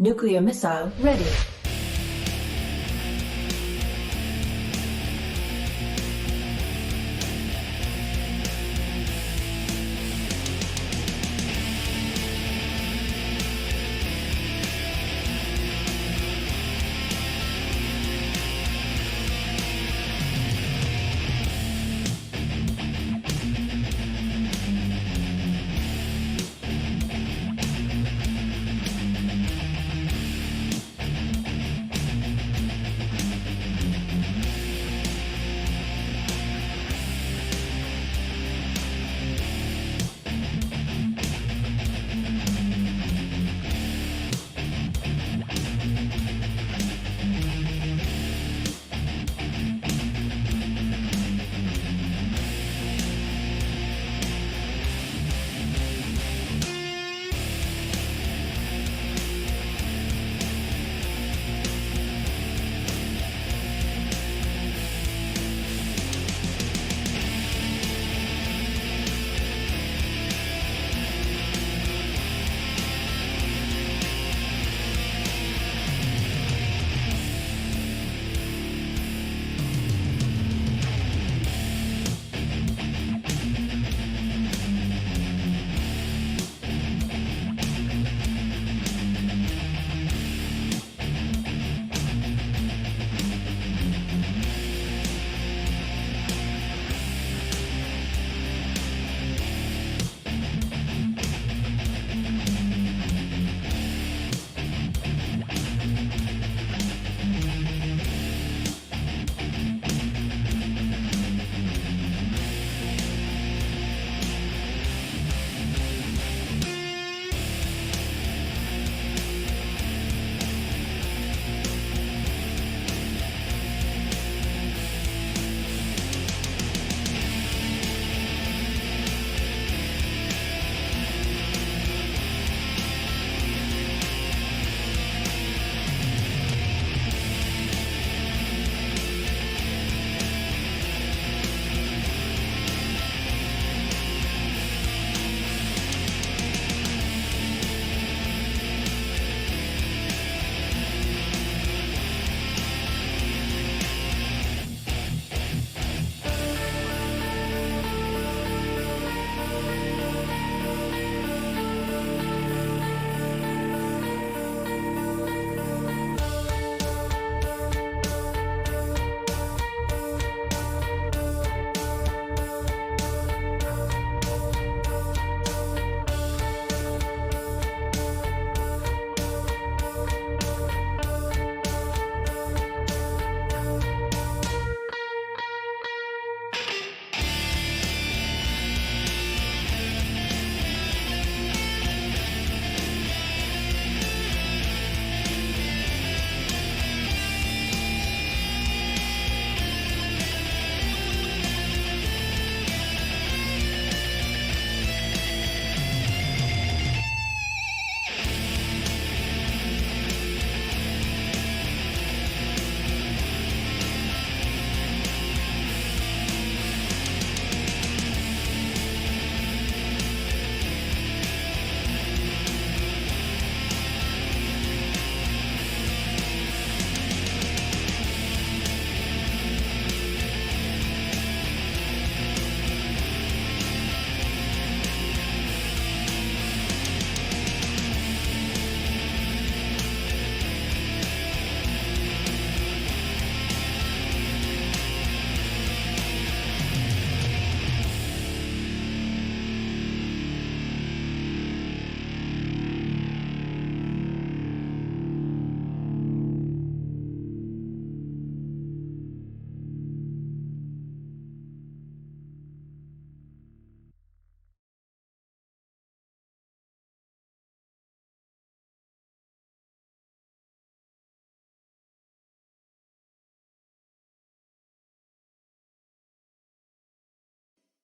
Nuclear missile ready.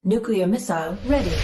Nuclear missile ready.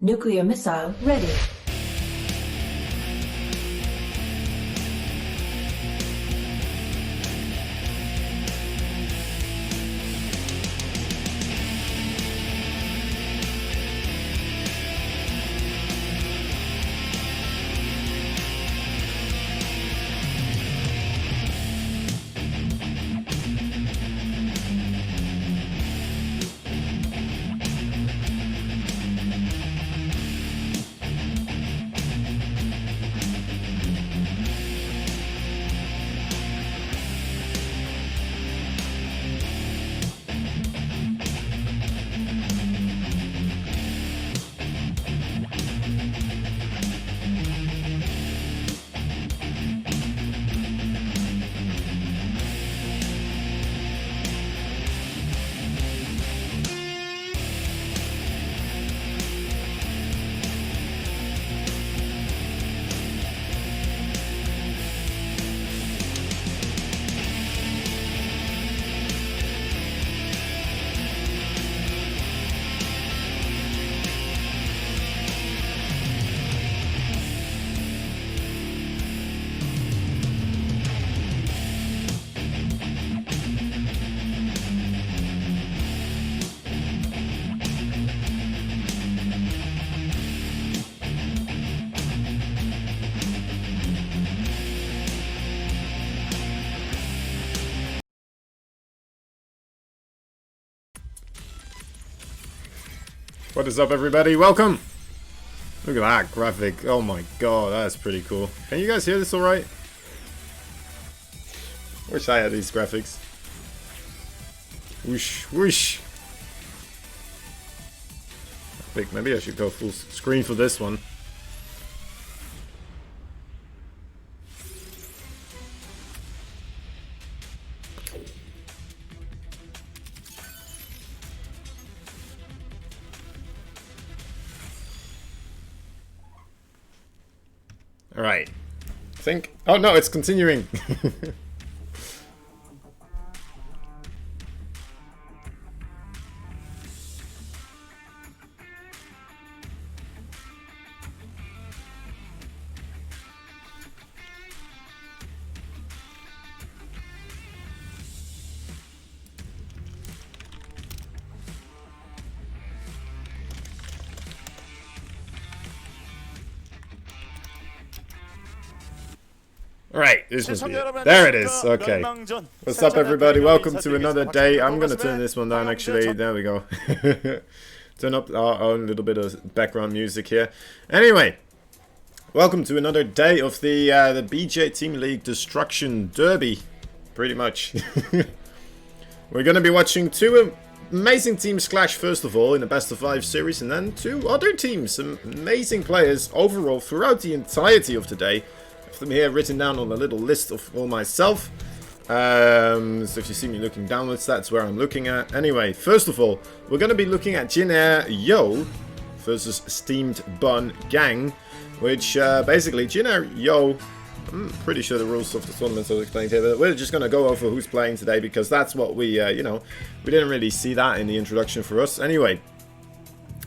Nuclear missile ready. What is up, everybody? Welcome! Look at that graphic. Oh my god, that's pretty cool. Can you guys hear this alright? Wish I had these graphics. Whoosh, whoosh. I think maybe I should go full screen for this one. Alright. I think... Oh no, it's continuing! Alright, this must be it. There it is, okay. What's up, everybody? Welcome to another day. I'm gonna turn this one down, actually. There we go. Turn up our own little bit of background music here. Anyway, welcome to another day of the BJ Team League Destruction Derby. Pretty much. We're gonna be watching two amazing teams clash, first of all, in the best of 5 series, and then two other teams, some amazing players overall throughout the entirety of the day. Them here written down on a little list of all myself. So if you see me looking downwards, that's where I'm looking at. Anyway, first of all, we're going to be looking at Jin Air Yo versus Steamed Bun Gang, which basically Jin Air Yo, I'm pretty sure the rules of the tournament are explained here, but we're just going to go over who's playing today because that's what we, you know, we didn't really see that in the introduction for us. Anyway,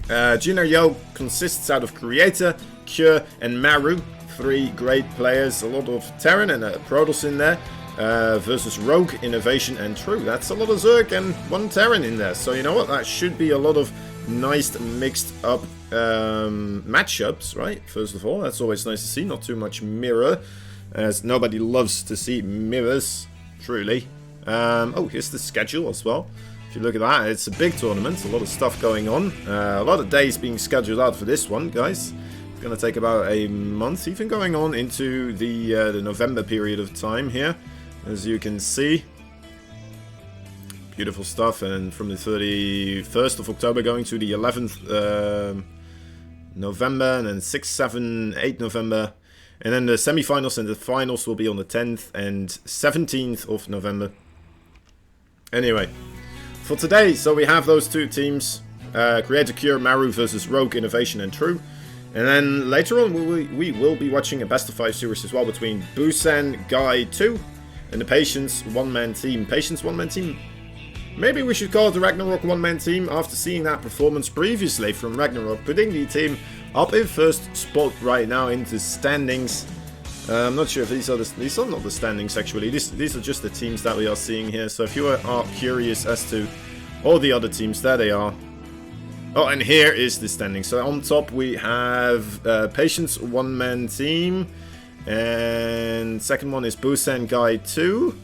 Jin Air Yo consists out of Creator, Cure, and Maru. 3 great players, a lot of Terran and Protoss in there, versus Rogue, Innovation, and True. That's a lot of Zerg and 1 Terran in there. So you know what? That should be a lot of nice mixed up matchups, right? First of all, that's always nice to see. Not too much mirror, as nobody loves to see mirrors, truly. Oh, here's the schedule as well. If you look at that, it's a big tournament. A lot of stuff going on. A lot of days being scheduled out for this one, guys. It's going to take about a month, even going on into the November period of time here, as you can see. Beautiful stuff, and from the 31st of October going to the 11th November, and then 6, 7, 8 November. And then the semi-finals and the finals will be on the 10th and 17th of November. Anyway, for today, so we have those two teams, Creator Cure, Maru versus Rogue, Innovation, and True. And then later on, we will be watching a best of 5 series as well between Busan Guy 2 and the Patience one-man team. Patience one-man team Maybe we should call it the Ragnarok one-man team after seeing that performance previously from Ragnarok, putting the team up in first spot right now into standings. I'm not sure if these are not the standings actually, these are just the teams that we are seeing here. So if you are curious as to all the other teams, there they are. Oh, and here is the standing. So on top we have Patience one-man team, and second one is Busan Guy 2.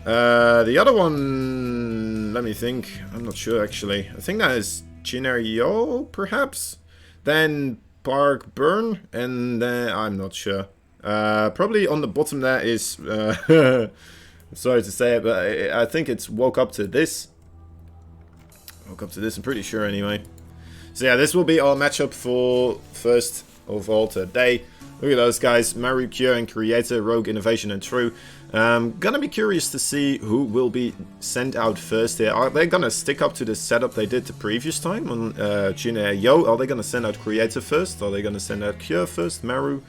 The other one, let me think, I'm not sure actually. I think that is Jineo, perhaps? Then Park Burn, and then I'm not sure. Probably on the bottom there is, I'm sorry to say it, but I think it's Woke Up to This. Woke Up to This, I'm pretty sure anyway. So yeah, this will be our matchup for first of all today. Look at those guys, Maru, Kyo, and Creator, Rogue, Innovation, and True. Gonna be curious to see who will be sent out first here. Are they gonna stick up to the setup they did the previous time on Jineo? Are they gonna send out Creator first? Are they gonna send out Kyo first, Maru?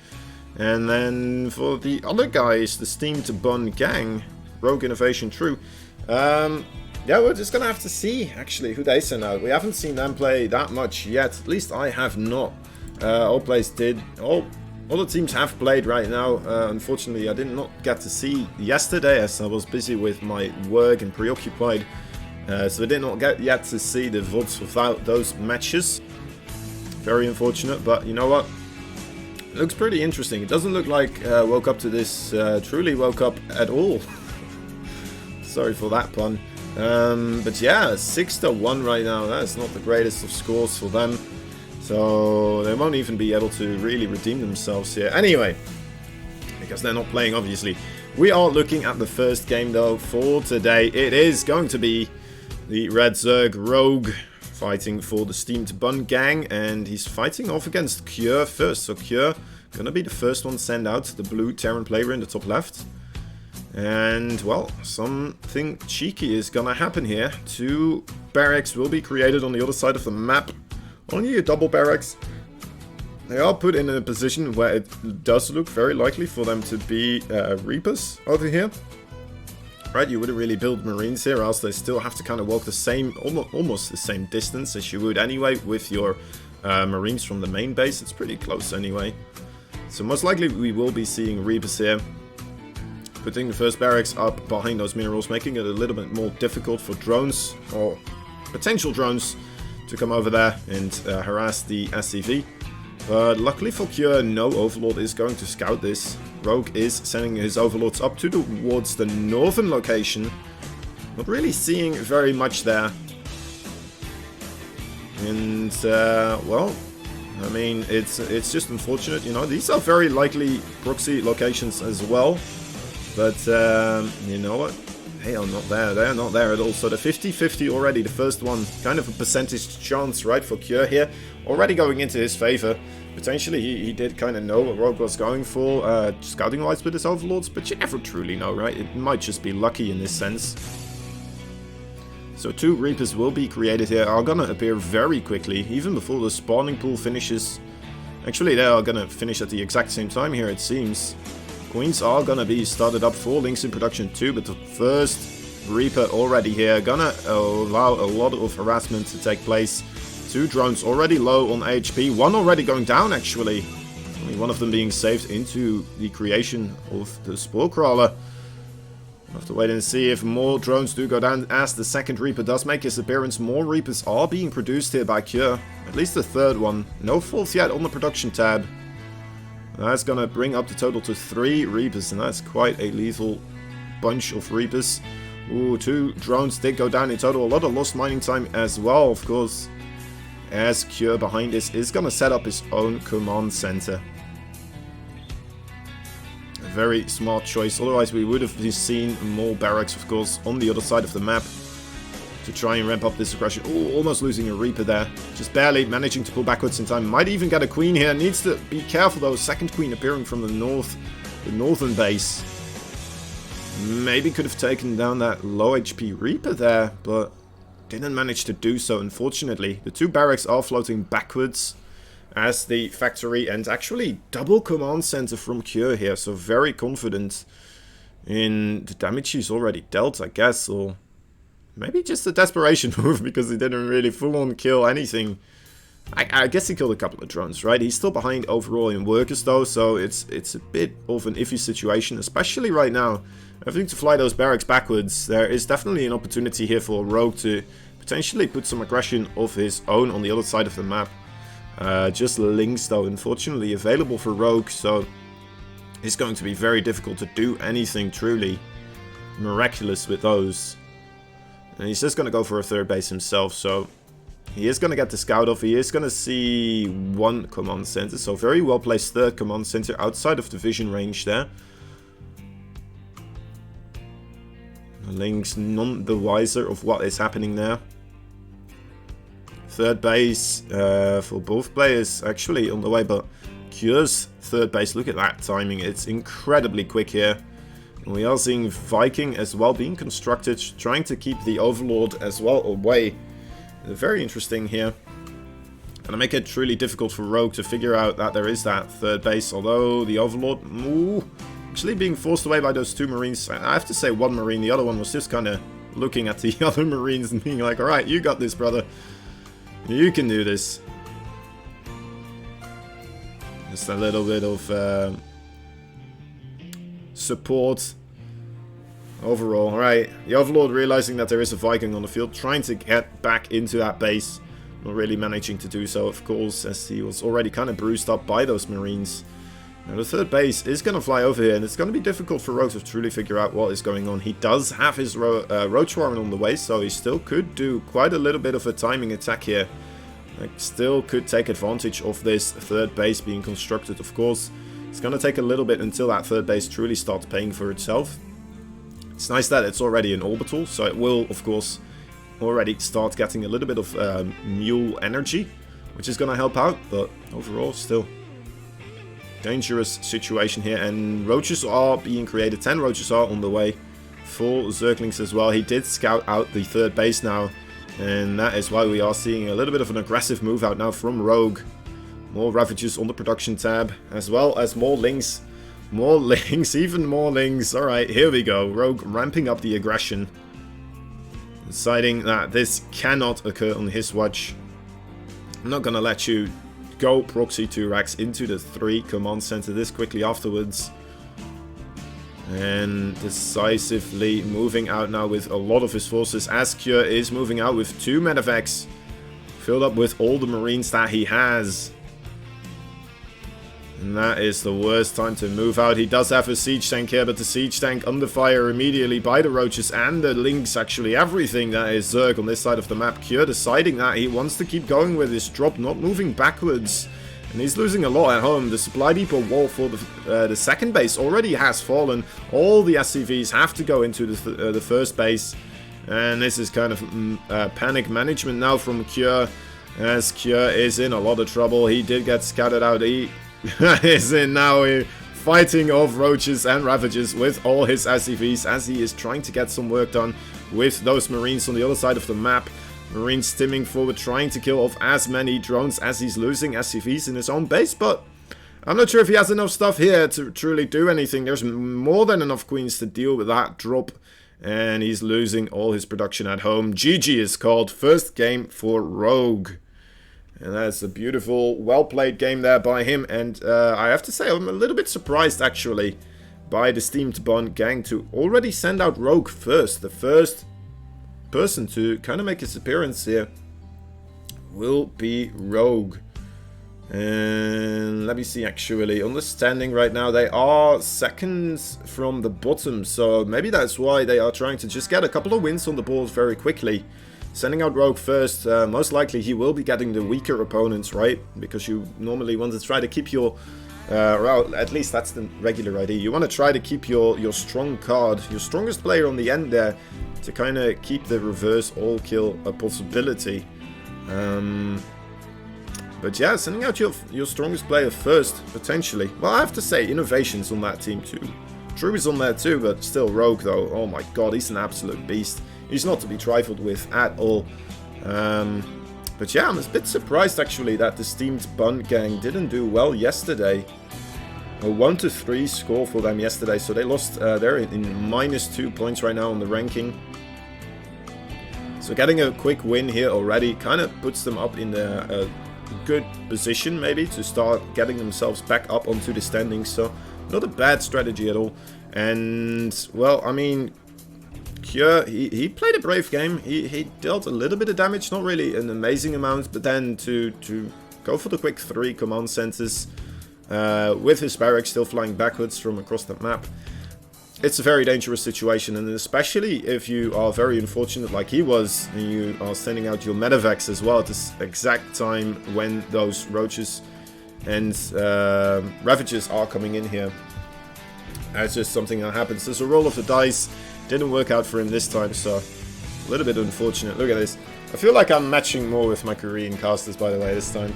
And then for the other guys, the Steamed Bun Gang, Rogue, Innovation, True. Yeah, we're just gonna have to see actually who they send out. We haven't seen them play that much yet. At least I have not. All players did. All the teams have played right now. Unfortunately, I did not get to see yesterday as I was busy with my work and preoccupied. So I did not get yet to see the VODs without those matches. Very unfortunate, but you know what? It looks pretty interesting. It doesn't look like Woke Up to This truly woke up at all. Sorry for that pun. But yeah, 6-1 right now. That's not the greatest of scores for them. So they won't even be able to really redeem themselves here. Anyway, because they're not playing, obviously. We are looking at the first game, though, for today. It is going to be the Red Zerg Rogue fighting for the Steamed Bun Gang. And he's fighting off against Kyo first. So Kyo gonna be the first one sent out. The blue Terran player in the top left. And, well, something cheeky is gonna happen here. 2 barracks will be created on the other side of the map. Only a double barracks. They are put in a position where it does look very likely for them to be Reapers over here. Right, you wouldn't really build Marines here, else they still have to kind of walk the same, almost the same distance as you would anyway with your Marines from the main base. It's pretty close anyway. So most likely we will be seeing Reapers here. Putting the first barracks up behind those minerals, making it a little bit more difficult for drones, or potential drones, to come over there and harass the SCV. But luckily for Kyo, no Overlord is going to scout this. Rogue is sending his Overlords up towards the northern location. Not really seeing very much there. And, well, I mean, it's just unfortunate, you know. These are very likely proxy locations as well. But, you know what? They are not there. They are not there at all. So the 50-50 already, the first one, kind of a percentage chance, right, for Kyo here. Already going into his favor. Potentially, he did kind of know what Rogue was going for, scouting-wise with his Overlords, but you never truly know, right? It might just be lucky in this sense. So 2 Reapers will be created here, are gonna appear very quickly, even before the spawning pool finishes. Actually, they are gonna finish at the exact same time here, it seems. Queens are gonna be started up for Lynx in production too, but the first Reaper already here, gonna allow a lot of harassment to take place. 2 drones already low on HP, 1 already going down actually. Only one of them being saved into the creation of the Spore Crawler. We'll have to wait and see if more drones do go down as the second Reaper does make his appearance. More Reapers are being produced here by Kyo, at least the third one. No faults yet on the production tab. That's gonna bring up the total to 3 Reapers, and that's quite a lethal bunch of Reapers. Ooh, 2 drones did go down in total. A lot of lost mining time as well, of course, as Kyo behind this is gonna set up his own command center. A very smart choice, otherwise we would have seen more barracks, of course, on the other side of the map to try and ramp up this aggression. Oh, almost losing a Reaper there. Just barely managing to pull backwards in time. Might even get a Queen here. Needs to be careful though. Second Queen appearing from the northern base. Maybe could have taken down that low HP Reaper there, but didn't manage to do so, unfortunately. The 2 barracks are floating backwards as the factory, and actually double command center from Kyo here. So very confident in the damage he's already dealt, I guess, or maybe just a desperation move because he didn't really full-on kill anything. I guess he killed a couple of drones, right? He's still behind overall in workers though, so it's a bit of an iffy situation, especially right now. Having to fly those barracks backwards, there is definitely an opportunity here for Rogue to potentially put some aggression of his own on the other side of the map. Just links though, unfortunately available for Rogue, so it's going to be very difficult to do anything truly miraculous with those. And he's just going to go for a third base himself, so he is going to get the scout off. He is going to see one command center, so very well placed third command center outside of the vision range there. Link's none the wiser of what is happening there. Third base for both players actually on the way, but Cure's third base, look at that timing, it's incredibly quick here. And we are seeing Viking as well being constructed, trying to keep the Overlord as well away. Very interesting here. Gonna make it truly difficult for Rogue to figure out that there is that third base, although the Overlord actually being forced away by those two Marines. I have to say one Marine, the other one was just kind of looking at the other Marines and being like, alright, you got this, brother. You can do this. Just a little bit of support overall. Alright, the Overlord realizing that there is a Viking on the field, trying to get back into that base. Not really managing to do so, of course, as he was already kind of bruised up by those Marines. Now the third base is going to fly over here, and it's going to be difficult for Rogue to truly figure out what is going on. He does have his Roach Warren on the way, so he still could do quite a little bit of a timing attack here. Like, still could take advantage of this third base being constructed, of course. It's going to take a little bit until that third base truly starts paying for itself. It's nice that it's already an orbital, so it will, of course, already start getting a little bit of mule energy, which is going to help out, but overall, still dangerous situation here. And roaches are being created. 10 roaches are on the way. Full Zerglings as well. He did scout out the third base now, and that is why we are seeing a little bit of an aggressive move out now from Rogue. More Ravagers on the production tab, as well as more Lings. More Lings, even more Lings. Alright, here we go. Rogue ramping up the aggression. Deciding that this cannot occur on his watch. I'm not gonna let you go proxy 2 racks into the 3 command center this quickly afterwards. And decisively moving out now with a lot of his forces, as Cure is moving out with 2 medevacs, filled up with all the Marines that he has. And that is the worst time to move out. He does have a siege tank here, but the siege tank under fire immediately by the roaches and the Lynx, actually everything that is Zerg on this side of the map. Cure deciding that he wants to keep going with his drop, not moving backwards. And he's losing a lot at home. The supply depot wall for the second base already has fallen. All the SCVs have to go into the first base. And this is kind of panic management now from Cure, as Cure is in a lot of trouble. He did get scouted out. He is in now fighting off roaches and Ravagers with all his SCVs, as he is trying to get some work done with those Marines on the other side of the map. Marines stimming forward, trying to kill off as many drones as he's losing SCVs in his own base, but I'm not sure if he has enough stuff here to truly do anything. There's more than enough queens to deal with that drop, and he's losing all his production at home. GG is called. First game for Rogue. And that's a beautiful, well-played game there by him. And I have to say, I'm a little bit surprised, actually, by the Steamed Bun gang to already send out Rogue first. The first person to kind of make his appearance here will be Rogue. And let me see, actually, on the standing right now, they are seconds from the bottom. So maybe that's why they are trying to just get a couple of wins on the board very quickly. Sending out Rogue first, most likely he will be getting the weaker opponents, right? Because you normally want to try to keep your, well, at least that's the regular idea. You want to try to keep your strong card, your strongest player on the end there, to kind of keep the reverse all kill a possibility. But yeah, sending out your strongest player first, potentially. Well, I have to say, Innovation's on that team too. Drew is on there too, but still Rogue though. Oh my god, he's an absolute beast. He's not to be trifled with at all. But yeah, I'm a bit surprised actually that the Steamed Bun gang didn't do well yesterday. A 1-3 score for them yesterday, so they lost. They're in -2 points right now on the ranking. So getting a quick win here already kind of puts them up in a good position maybe to start getting themselves back up onto the standings. So not a bad strategy at all. And well, I mean, Kjør, he played a brave game. He dealt a little bit of damage, not really an amazing amount, but then to go for the quick 3 command centers with his barracks still flying backwards from across the map. It's a very dangerous situation, and especially if you are very unfortunate like he was, and you are sending out your medevacs as well at this exact time when those roaches and ravages are coming in here. That's just something that happens. There's a roll of the dice. Didn't work out for him this time, so a little bit unfortunate. Look at this. I feel like I'm matching more with my Korean casters, by the way, this time.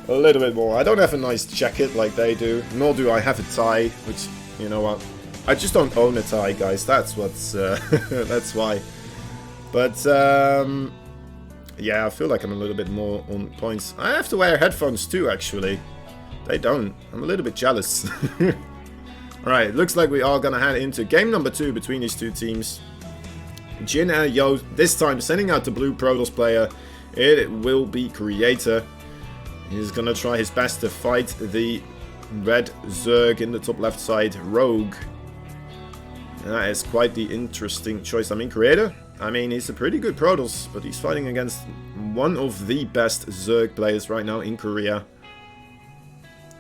A little bit more. I don't have a nice jacket like they do, nor do I have a tie, which, you know what, I just don't own a tie, guys. That's what's that's why. But yeah, I feel like I'm a little bit more on points. I have to wear headphones too, actually. They don't. I'm a little bit jealous. Alright, looks like we are gonna head into game number 2 between these two teams. Jin and Yo, this time sending out the blue Protoss player. It will be Creator. He's gonna try his best to fight the red Zerg in the top left side, Rogue. That is quite the interesting choice. I mean, Creator, I mean, he's a pretty good Protoss, but he's fighting against one of the best Zerg players right now in Korea.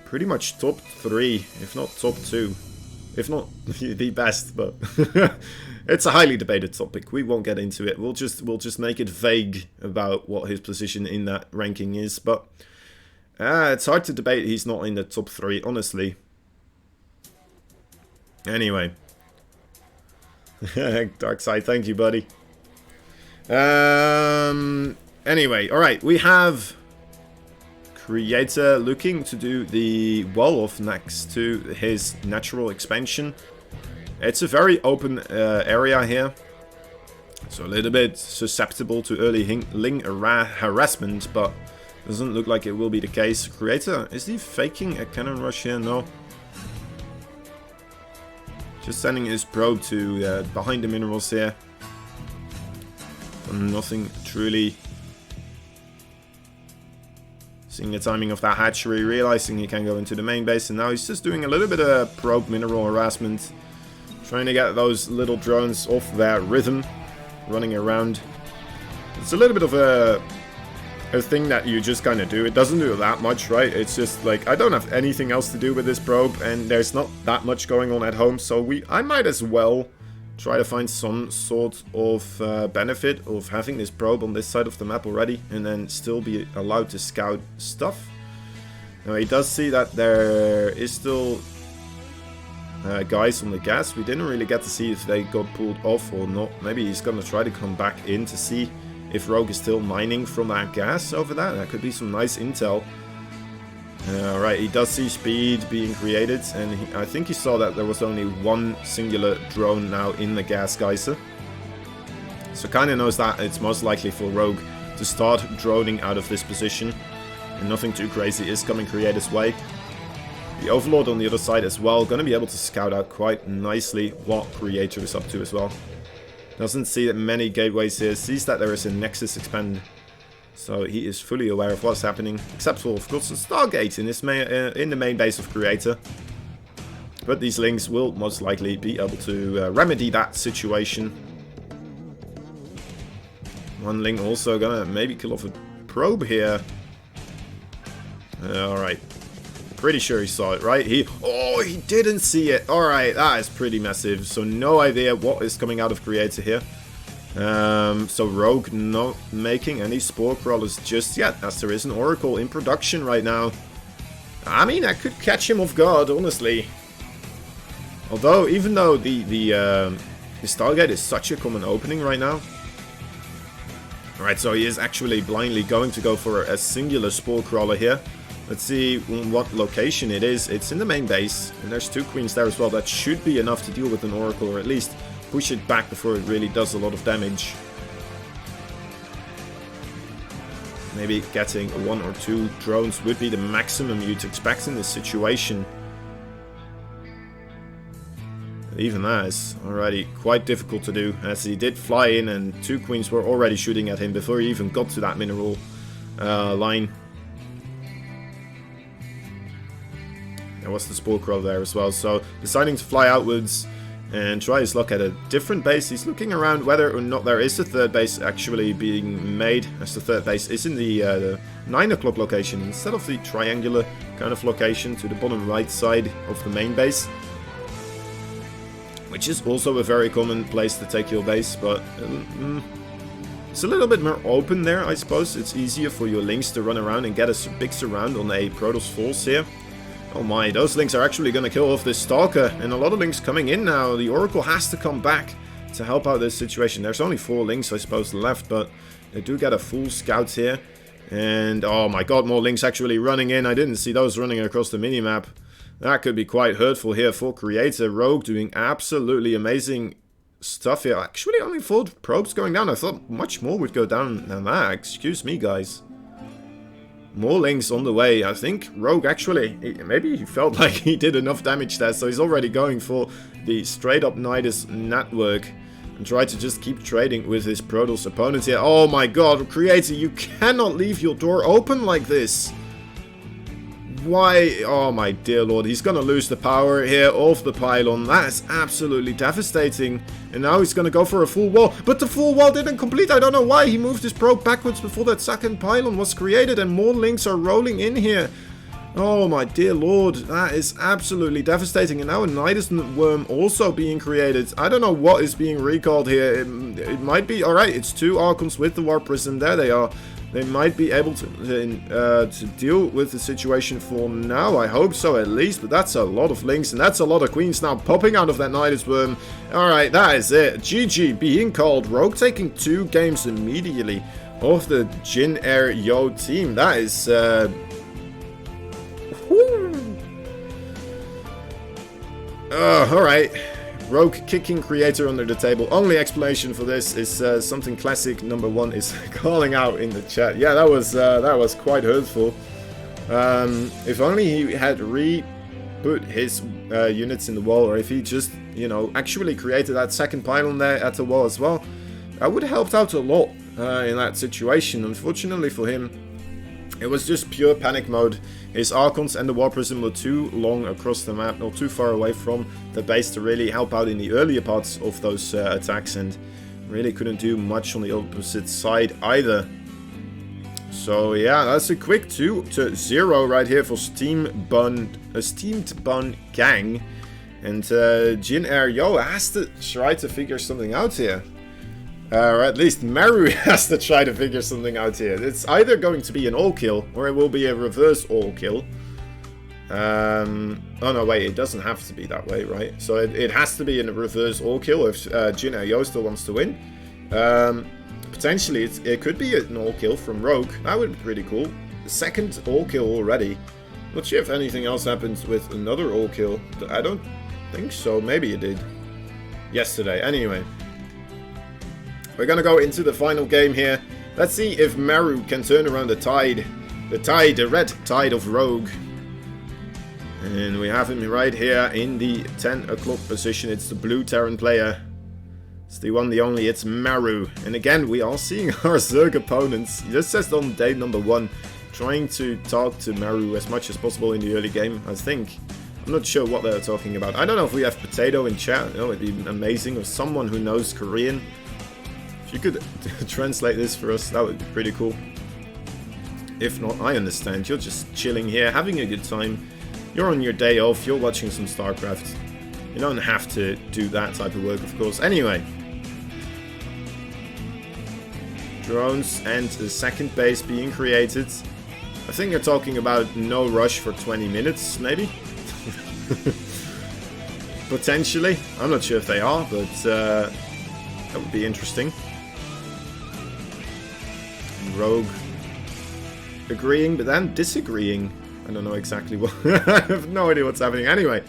Pretty much top 3, if not top 2. If not the best, but it's a highly debated topic. We won't get into it. We'll just make it vague about what his position in that ranking is. But it's hard to debate he's not in the top 3, honestly. Anyway. Darkside, thank you, buddy. Anyway, alright, we have Creator looking to do the wall-off next to his natural expansion. It's a very open area here, so a little bit susceptible to early Ling harassment, but doesn't look like it will be the case. Creator, is he faking a cannon rush here? No. Just sending his probe to behind the minerals here. Nothing truly. Seeing the timing of that hatchery, realizing he can go into the main base, and now he's just doing a little bit of probe mineral harassment. Trying to get those little drones off their rhythm, running around. It's a little bit of a thing that you just kind of do. It doesn't do that much, right? It's just like, I don't have anything else to do with this probe, and there's not that much going on at home, so I might as well try to find some sort of benefit of having this probe on this side of the map already, and then still be allowed to scout stuff. Now he does see that there is still guys on the gas. We didn't really get to see if they got pulled off or not. Maybe he's gonna try to come back in to see if Rogue is still mining from that gas over there. That could be some nice intel. Alright, he does see speed being created, and I think he saw that there was only one singular drone now in the gas geyser. So kinda knows that it's most likely for Rogue to start droning out of this position, and nothing too crazy is coming Creator's way. The Overlord on the other side as well, gonna be able to scout out quite nicely what Creator is up to as well. Doesn't see that many gateways here, sees that there is a Nexus expand. So he is fully aware of what's happening, except for, of course, the Stargate in, in the main base of Creator. But these Lings will most likely be able to remedy that situation. One Ling also gonna maybe kill off a probe here. Alright. Pretty sure he saw it, right? He didn't see it. Alright, that is pretty massive. So no idea what is coming out of Creator here. So Rogue not making any spore crawlers just yet, as there is an Oracle in production right now. I mean, that could catch him off guard, honestly. Although, even though the Stargate is such a common opening right now. Alright, so he is actually blindly going to go for a singular spore crawler here. Let's see what location it is. It's in the main base, and there's 2 queens there as well. That should be enough to deal with an Oracle, or at least push it back before it really does a lot of damage. Maybe getting 1 or 2 drones would be the maximum you'd expect in this situation. Even that is already quite difficult to do, as he did fly in and 2 queens were already shooting at him before he even got to that mineral line. There was the Spore Crow there as well, so deciding to fly outwards and try his luck at a different base. He's looking around whether or not there is a 3rd base actually being made, as the 3rd base is in the 9 o'clock location instead of the triangular kind of location to the bottom right side of the main base, which is also a very common place to take your base, but it's a little bit more open there, I suppose. It's easier for your Lynx to run around and get a big surround on a Protoss force here. Oh my, those Lynx are actually going to kill off this Stalker, and a lot of Lynx coming in now. The Oracle has to come back to help out this situation. There's only 4 Lynx, I suppose, left, but they do get a full scout here. And, oh my god, more Lynx actually running in. I didn't see those running across the minimap. That could be quite hurtful here for Creator. Rogue doing absolutely amazing stuff here. Actually, only 4 probes going down. I thought much more would go down than that. Excuse me, guys. More Lynx on the way. I think Rogue actually, maybe he felt like he did enough damage there, so he's already going for the straight up Nidus network and try to just keep trading with his Protoss opponent here. Oh my god, Creator, you cannot leave your door open like this. Why? Oh my dear lord, he's gonna lose the power here off the pylon. That is absolutely devastating. And now he's gonna go for a full wall, but the full wall didn't complete. I don't know why. He moved his probe backwards before that second pylon was created, and more Lynx are rolling in here. Oh my dear lord, that is absolutely devastating. And now a Nidus Worm also being created. I don't know what is being recalled here. It might be, alright, it's 2 Archons with the Warp Prism. There they are. They might be able to deal with the situation for now. I hope so, at least. But that's a lot of Lynx, and that's a lot of Queens now popping out of that Nidus Worm. Alright, that is it. GG being called. Rogue taking 2 games immediately off the Jin Air Yo team. That is... alright. Rogue kicking Creator under the table. Only explanation for this is something classic number 1 is calling out in the chat. Yeah, that was quite hurtful. If only he had put his units in the wall, or if he just, you know, actually created that second pylon there at the wall as well, that would have helped out a lot in that situation. Unfortunately for him, it was just pure panic mode. His Archons and the Warp Prism were too long across the map, not too far away from the base to really help out in the earlier parts of those attacks, and really couldn't do much on the opposite side either. So yeah, that's a quick 2-0 right here for Steamed Bun Gang. And Jin Air Yo has to try to figure something out here. Or at least Meru has to try to figure something out here. It's either going to be an all-kill, or it will be a reverse all-kill. Oh no, wait, it doesn't have to be that way, right? So it has to be in a reverse all-kill if Jin Air Yo still wants to win. Potentially, it could be an all-kill from Rogue. That would be pretty cool. The second all-kill already. Not sure if anything else happens with another all-kill. I don't think so. Maybe it did yesterday. Anyway. We're gonna go into the final game here. Let's see if Meru can turn around the tide. The red tide of Rogue. And we have him right here in the 10 o'clock position. It's the blue Terran player. It's the one, the only, it's Meru. And again, we are seeing our Zerg opponents, just says on day number 1, trying to talk to Meru as much as possible in the early game, I think. I'm not sure what they're talking about. I don't know if we have Potato in chat. Oh, it'd be amazing. Or someone who knows Korean. If you could translate this for us, that would be pretty cool. If not, I understand. You're just chilling here, having a good time. You're on your day off, you're watching some StarCraft. You don't have to do that type of work, of course. Anyway. Drones and the second base being created. I think they're talking about no rush for 20 minutes, maybe? Potentially. I'm not sure if they are, but that would be interesting. Rogue agreeing, but then disagreeing. I don't know exactly what. I have no idea what's happening. Anyway,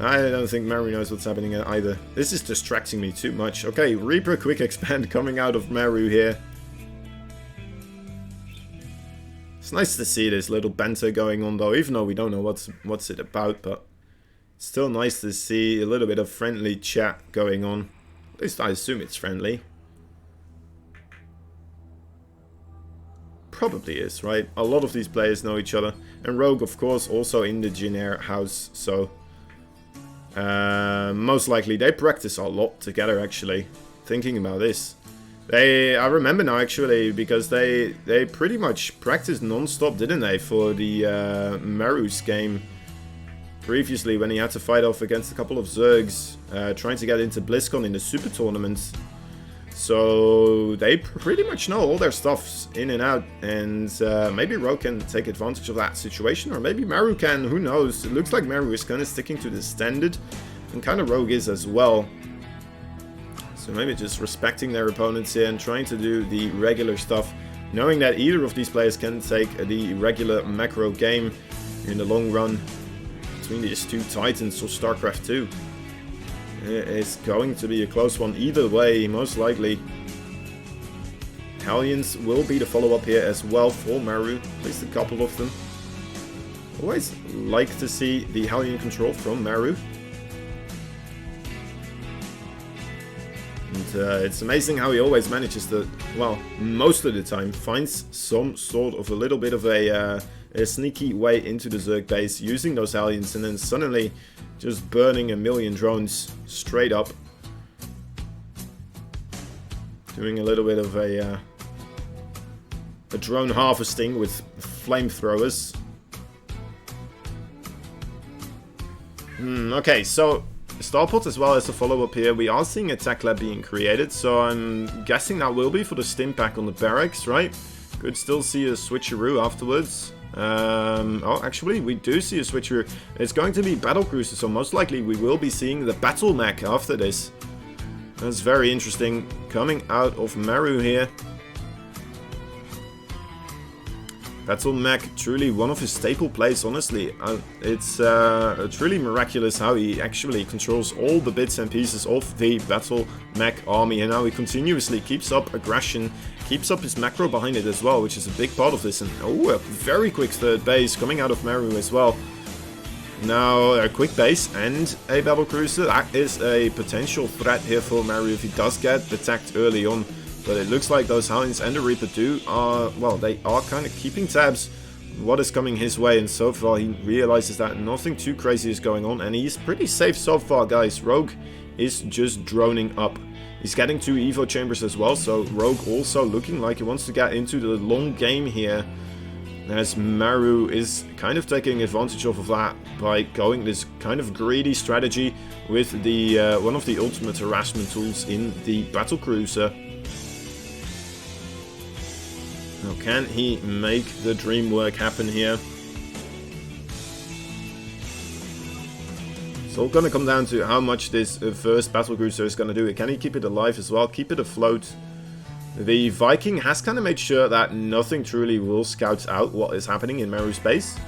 I don't think Meru knows what's happening either. This is distracting me too much. Okay, Reaper quick expand coming out of Meru here. It's nice to see this little banter going on though, even though we don't know what's it about, but Still nice to see a little bit of friendly chat going on. At least I assume it's friendly. Probably is, right? A lot of these players know each other. And Rogue, of course, also in the Jin Air house, so... most likely they practice a lot together, actually. Thinking about this. I remember now, actually, because they pretty much practiced non-stop, didn't they? For the Maru's game. Previously, when he had to fight off against a couple of Zergs, trying to get into BlizzCon in the Super Tournament. So they pretty much know all their stuffs in and out, and maybe Rogue can take advantage of that situation, or maybe Maru can, who knows. It looks like Maru is kind of sticking to the standard, and kind of Rogue is as well. So maybe just respecting their opponents here and trying to do the regular stuff, knowing that either of these players can take the regular macro game in the long run between these two titans of StarCraft 2. It's going to be a close one either way, most likely. Hellions will be the follow-up here as well for Maru, at least a couple of them. Always like to see the Hellion control from Maru. And it's amazing how he always manages to, well, most of the time, finds some sort of a little bit of a sneaky way into the Zerg base using those Hellions, and then suddenly just burning a million drones straight up. Doing a little bit of a drone harvesting with flamethrowers. Okay, so Starport as well as a follow-up here. We are seeing a tech lab being created, so I'm guessing that will be for the stim pack on the barracks, right? Could still see a switcheroo afterwards. Oh, actually, we do see a switcheroo. It's going to be battlecruiser, so most likely we will be seeing the battle mech after this. That's very interesting. Coming out of Maru here. Battle mech, truly one of his staple plays, honestly. It's truly miraculous how he actually controls all the bits and pieces of the battle mech army, and how he continuously keeps up aggression, keeps up his macro behind it as well, which is a big part of this. And oh, a very quick third base coming out of Maru as well. Now a quick base and a battlecruiser. That is a potential threat here for Maru if he does get attacked early on. But it looks like those Hellions and the Reaper well, they are kind of keeping tabs on what is coming his way. And so far, he realizes that nothing too crazy is going on. And he's pretty safe so far, guys. Rogue is just droning up. He's getting 2 Evo chambers as well. So Rogue also looking like he wants to get into the long game here, as Maru is kind of taking advantage of that by going this kind of greedy strategy with the one of the ultimate harassment tools in the battlecruiser. Now, can he make the dream work happen here? It's all going to come down to how much this first battlecruiser is going to do. Can he keep it alive as well? Keep it afloat? The Viking has kind of made sure that nothing truly will scout out what is happening in Maru's base.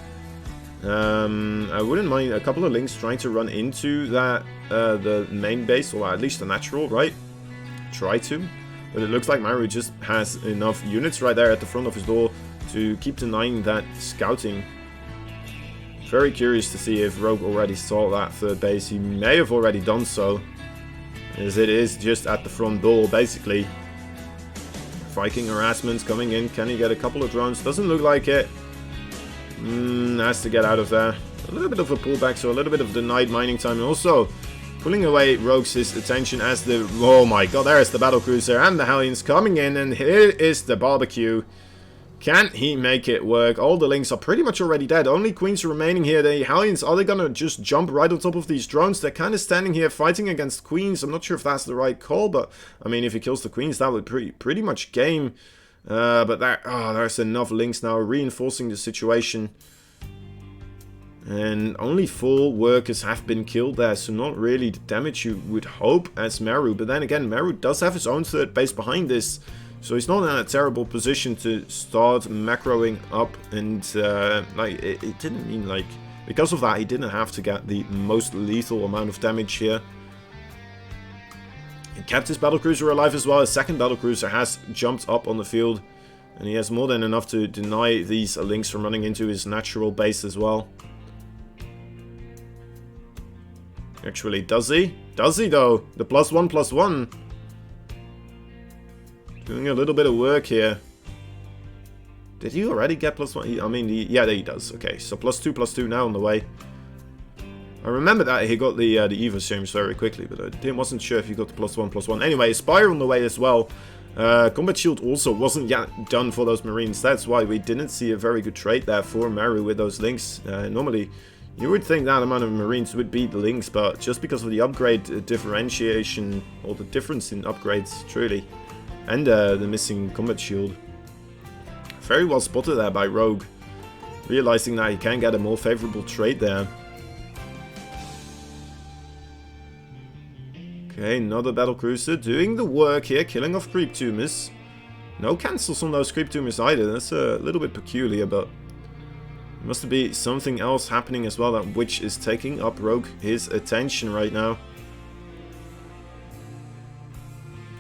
I wouldn't mind a couple of links trying to run into that the main base, or at least the natural, right? Try to. But it looks like Maru just has enough units right there at the front of his door to keep denying that scouting. Very curious to see if Rogue already saw that third base. He may have already done so, as it is just at the front door, basically. Viking harassment coming in. Can he get a couple of drones? Doesn't look like it. Has to get out of there. A little bit of a pullback, so a little bit of denied mining time. And also pulling away Rogue's attention as the... Oh my god, there's the battlecruiser and the Hellions coming in, and here is the barbecue. Can he make it work? All the links are pretty much already dead. Only Queens remaining here. The Hellions, are they gonna just jump right on top of these drones? They're kind of standing here fighting against Queens. I'm not sure if that's the right call, but I mean, if he kills the Queens, that would pretty much game. But there's enough links now reinforcing the situation. And only 4 workers have been killed there, so not really the damage you would hope as Maru. But then again, Maru does have his own third base behind this, so he's not in a terrible position to start macroing up. And like it didn't mean like, because of that, he didn't have to get the most lethal amount of damage here. He kept his battlecruiser alive as well. His second battlecruiser has jumped up on the field, and he has more than enough to deny these links from running into his natural base as well. actually. Does he? Does he, though? The +1/+1. Doing a little bit of work here. Did he already get +1? I mean, yeah, there he does. Okay, so +2/+2 now on the way. I remember that he got the Evo Series very quickly, but I wasn't sure if he got the +1/+1. Anyway, Spire on the way as well. Combat Shield also wasn't yet done for those Marines. That's why we didn't see a very good trade there for Maru with those Lynx. Normally, you would think that amount of Marines would beat the Lynx, but just because of the upgrade differentiation, or the difference in upgrades, truly, and the missing Combat Shield. Very well spotted there by Rogue, realizing that he can get a more favorable trade there. Okay, another battlecruiser doing the work here, killing off creep tumors. No cancels on those creep tumors either. That's a little bit peculiar, but there must be something else happening as well, that which is taking up Rogue his attention right now.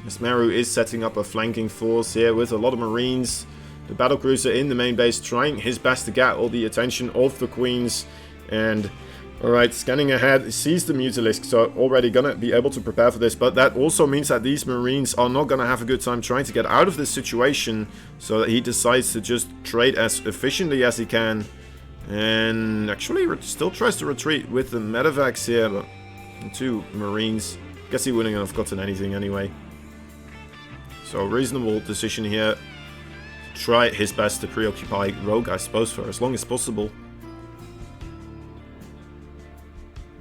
As Maru is setting up a flanking force here with a lot of Marines. The battlecruiser in the main base trying his best to get all the attention of the Queens. And alright, scanning ahead, sees the Mutalisk, so already gonna be able to prepare for this, but that also means that these Marines are not gonna have a good time trying to get out of this situation, so that he decides to just trade as efficiently as he can, and actually still tries to retreat with the Medivacs here, but 2 Marines. Guess he wouldn't have gotten anything anyway. So reasonable decision here. Try his best to preoccupy Rogue, I suppose, for as long as possible.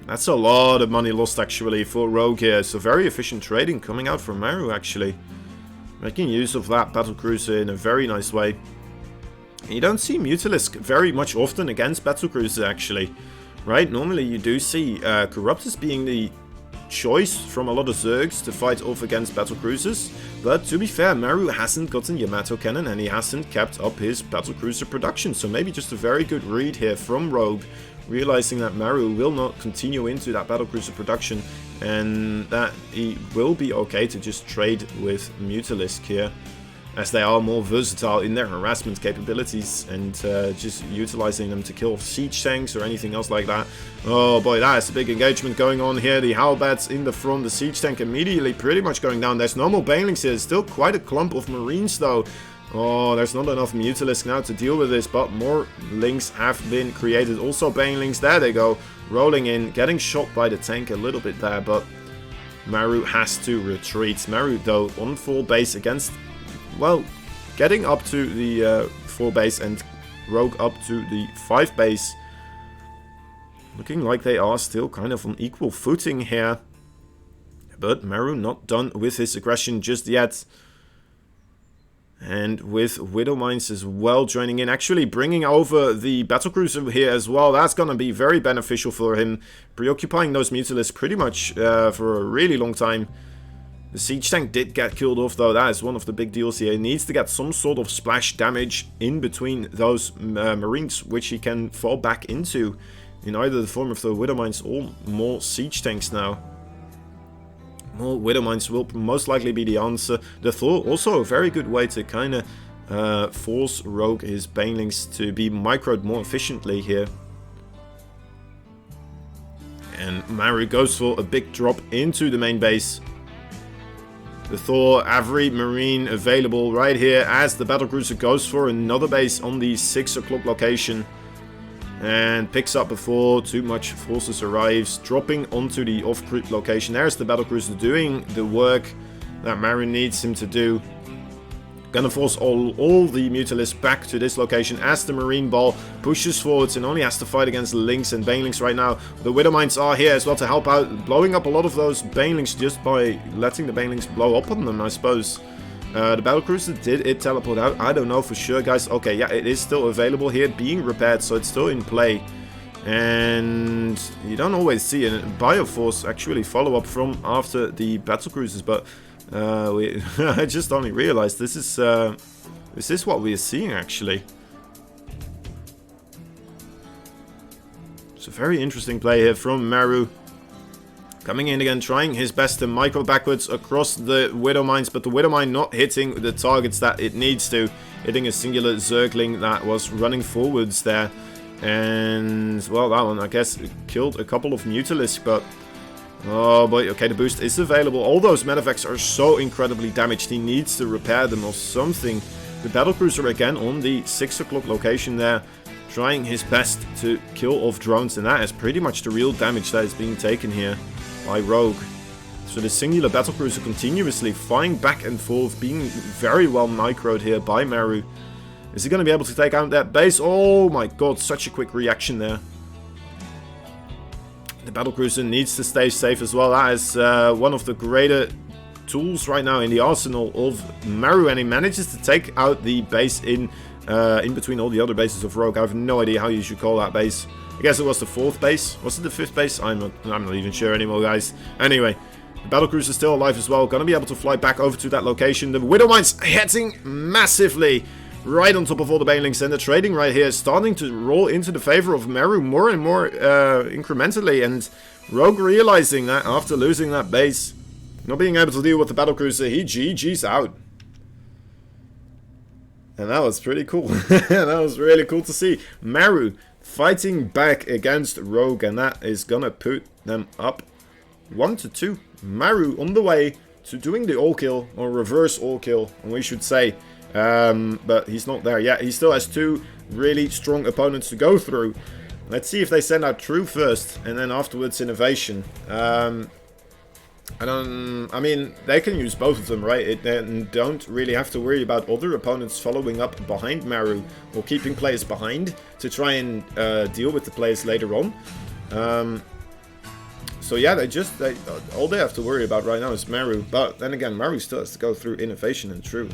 That's a lot of money lost, actually, for Rogue here. So very efficient trading coming out from Maru, actually. Making use of that battlecruiser in a very nice way. You don't see Mutalisk very much often against battlecruisers, actually. Right? Normally you do see Corruptors being the choice from a lot of Zergs to fight off against battlecruisers. But to be fair, Maru hasn't gotten Yamato Cannon and he hasn't kept up his battlecruiser production. So maybe just a very good read here from Rogue, realizing that Maru will not continue into that battlecruiser production and that he will be okay to just trade with Mutalisk here, as they are more versatile in their harassment capabilities and just utilizing them to kill siege tanks or anything else like that. Oh boy, that is a big engagement going on here. The Halberds in the front, the siege tank immediately pretty much going down. There's no more Banelings here. There's still quite a clump of Marines though. Oh, there's not enough Mutalisk now to deal with this, but more Lynx have been created. Also Banelings, there they go, rolling in, getting shot by the tank a little bit there, but Maru has to retreat. Maru though on full base against, well, getting up to the 4 base and Rogue up to the 5 base. Looking like they are still kind of on equal footing here. But Maru not done with his aggression just yet. And with Widowmines as well joining in, actually bringing over the battlecruiser here as well. That's going to be very beneficial for him, preoccupying those Mutalisks pretty much for a really long time. The siege tank did get killed off though. That is one of the big deals here. He needs to get some sort of splash damage in between those Marines, which he can fall back into in either the form of the Widowmines or more siege tanks now. More Widowmines will most likely be the answer. The Thor, also a very good way to kind of force Rogue his Banelings to be microed more efficiently here. And Maru goes for a big drop into the main base. The Thor, every Marine available right here as the battlecruiser goes for another base on the 6 o'clock location. And picks up before too much forces arrives, dropping onto the off-creep location. There's the battlecruiser doing the work that Maru needs him to do. Gonna force all the Mutalisks back to this location as the Marine Ball pushes forwards and only has to fight against Lynx and Banelings right now. The Widowmines are here as well to help out, blowing up a lot of those Banelings just by letting the Banelings blow up on them, I suppose. The battlecruiser, did it teleport out? I don't know for sure, guys. Okay, yeah, it is still available here, being repaired, so it's still in play. And you don't always see a Bioforce actually follow up from after the battlecruisers, but I just only realized this is what we are seeing actually. It's a very interesting play here from Maru. Coming in again, trying his best to micro backwards across the Widowmines, but the Widowmine not hitting the targets that it needs to. Hitting a singular Zergling that was running forwards there. And, well, that one, I guess, killed a couple of Mutalisks, but Oh boy, okay, the boost is available. All those medevacs are so incredibly damaged. He needs to repair them or something. The battlecruiser again on the 6 o'clock location there, trying his best to kill off drones, and that is pretty much the real damage that is being taken here by Rogue. So the singular battlecruiser continuously flying back and forth, being very well microed here by Meru. Is he going to be able to take out that base? Oh my god, such a quick reaction there. The battlecruiser needs to stay safe as well. That is one of the greater tools right now in the arsenal of Meru, and he manages to take out the base in between all the other bases of Rogue. I have no idea how you should call that base. I guess it was the 4th base. Was it the 5th base? I'm not even sure anymore, guys. Anyway, the battlecruiser is still alive as well. Gonna be able to fly back over to that location. The Widow Mines hitting massively right on top of all the banelings, and the trading right here is starting to roll into the favor of Meru more and more incrementally, and Rogue realizing that after losing that base, not being able to deal with the battlecruiser, he GG's out. And that was pretty cool. That was really cool to see. Meru fighting back against Rogue, and that is gonna put them up 1-2. Meru on the way to doing the all-kill, or reverse all-kill, we should say. But he's not there yet. He still has 2 really strong opponents to go through. Let's see if they send out True first, and then afterwards Innovation. I mean, they can use both of them, right? They don't really have to worry about other opponents following up behind Meru or keeping players behind to try and deal with the players later on. So yeah, all they have to worry about right now is Meru. But then again, Meru still has to go through Innovation and True.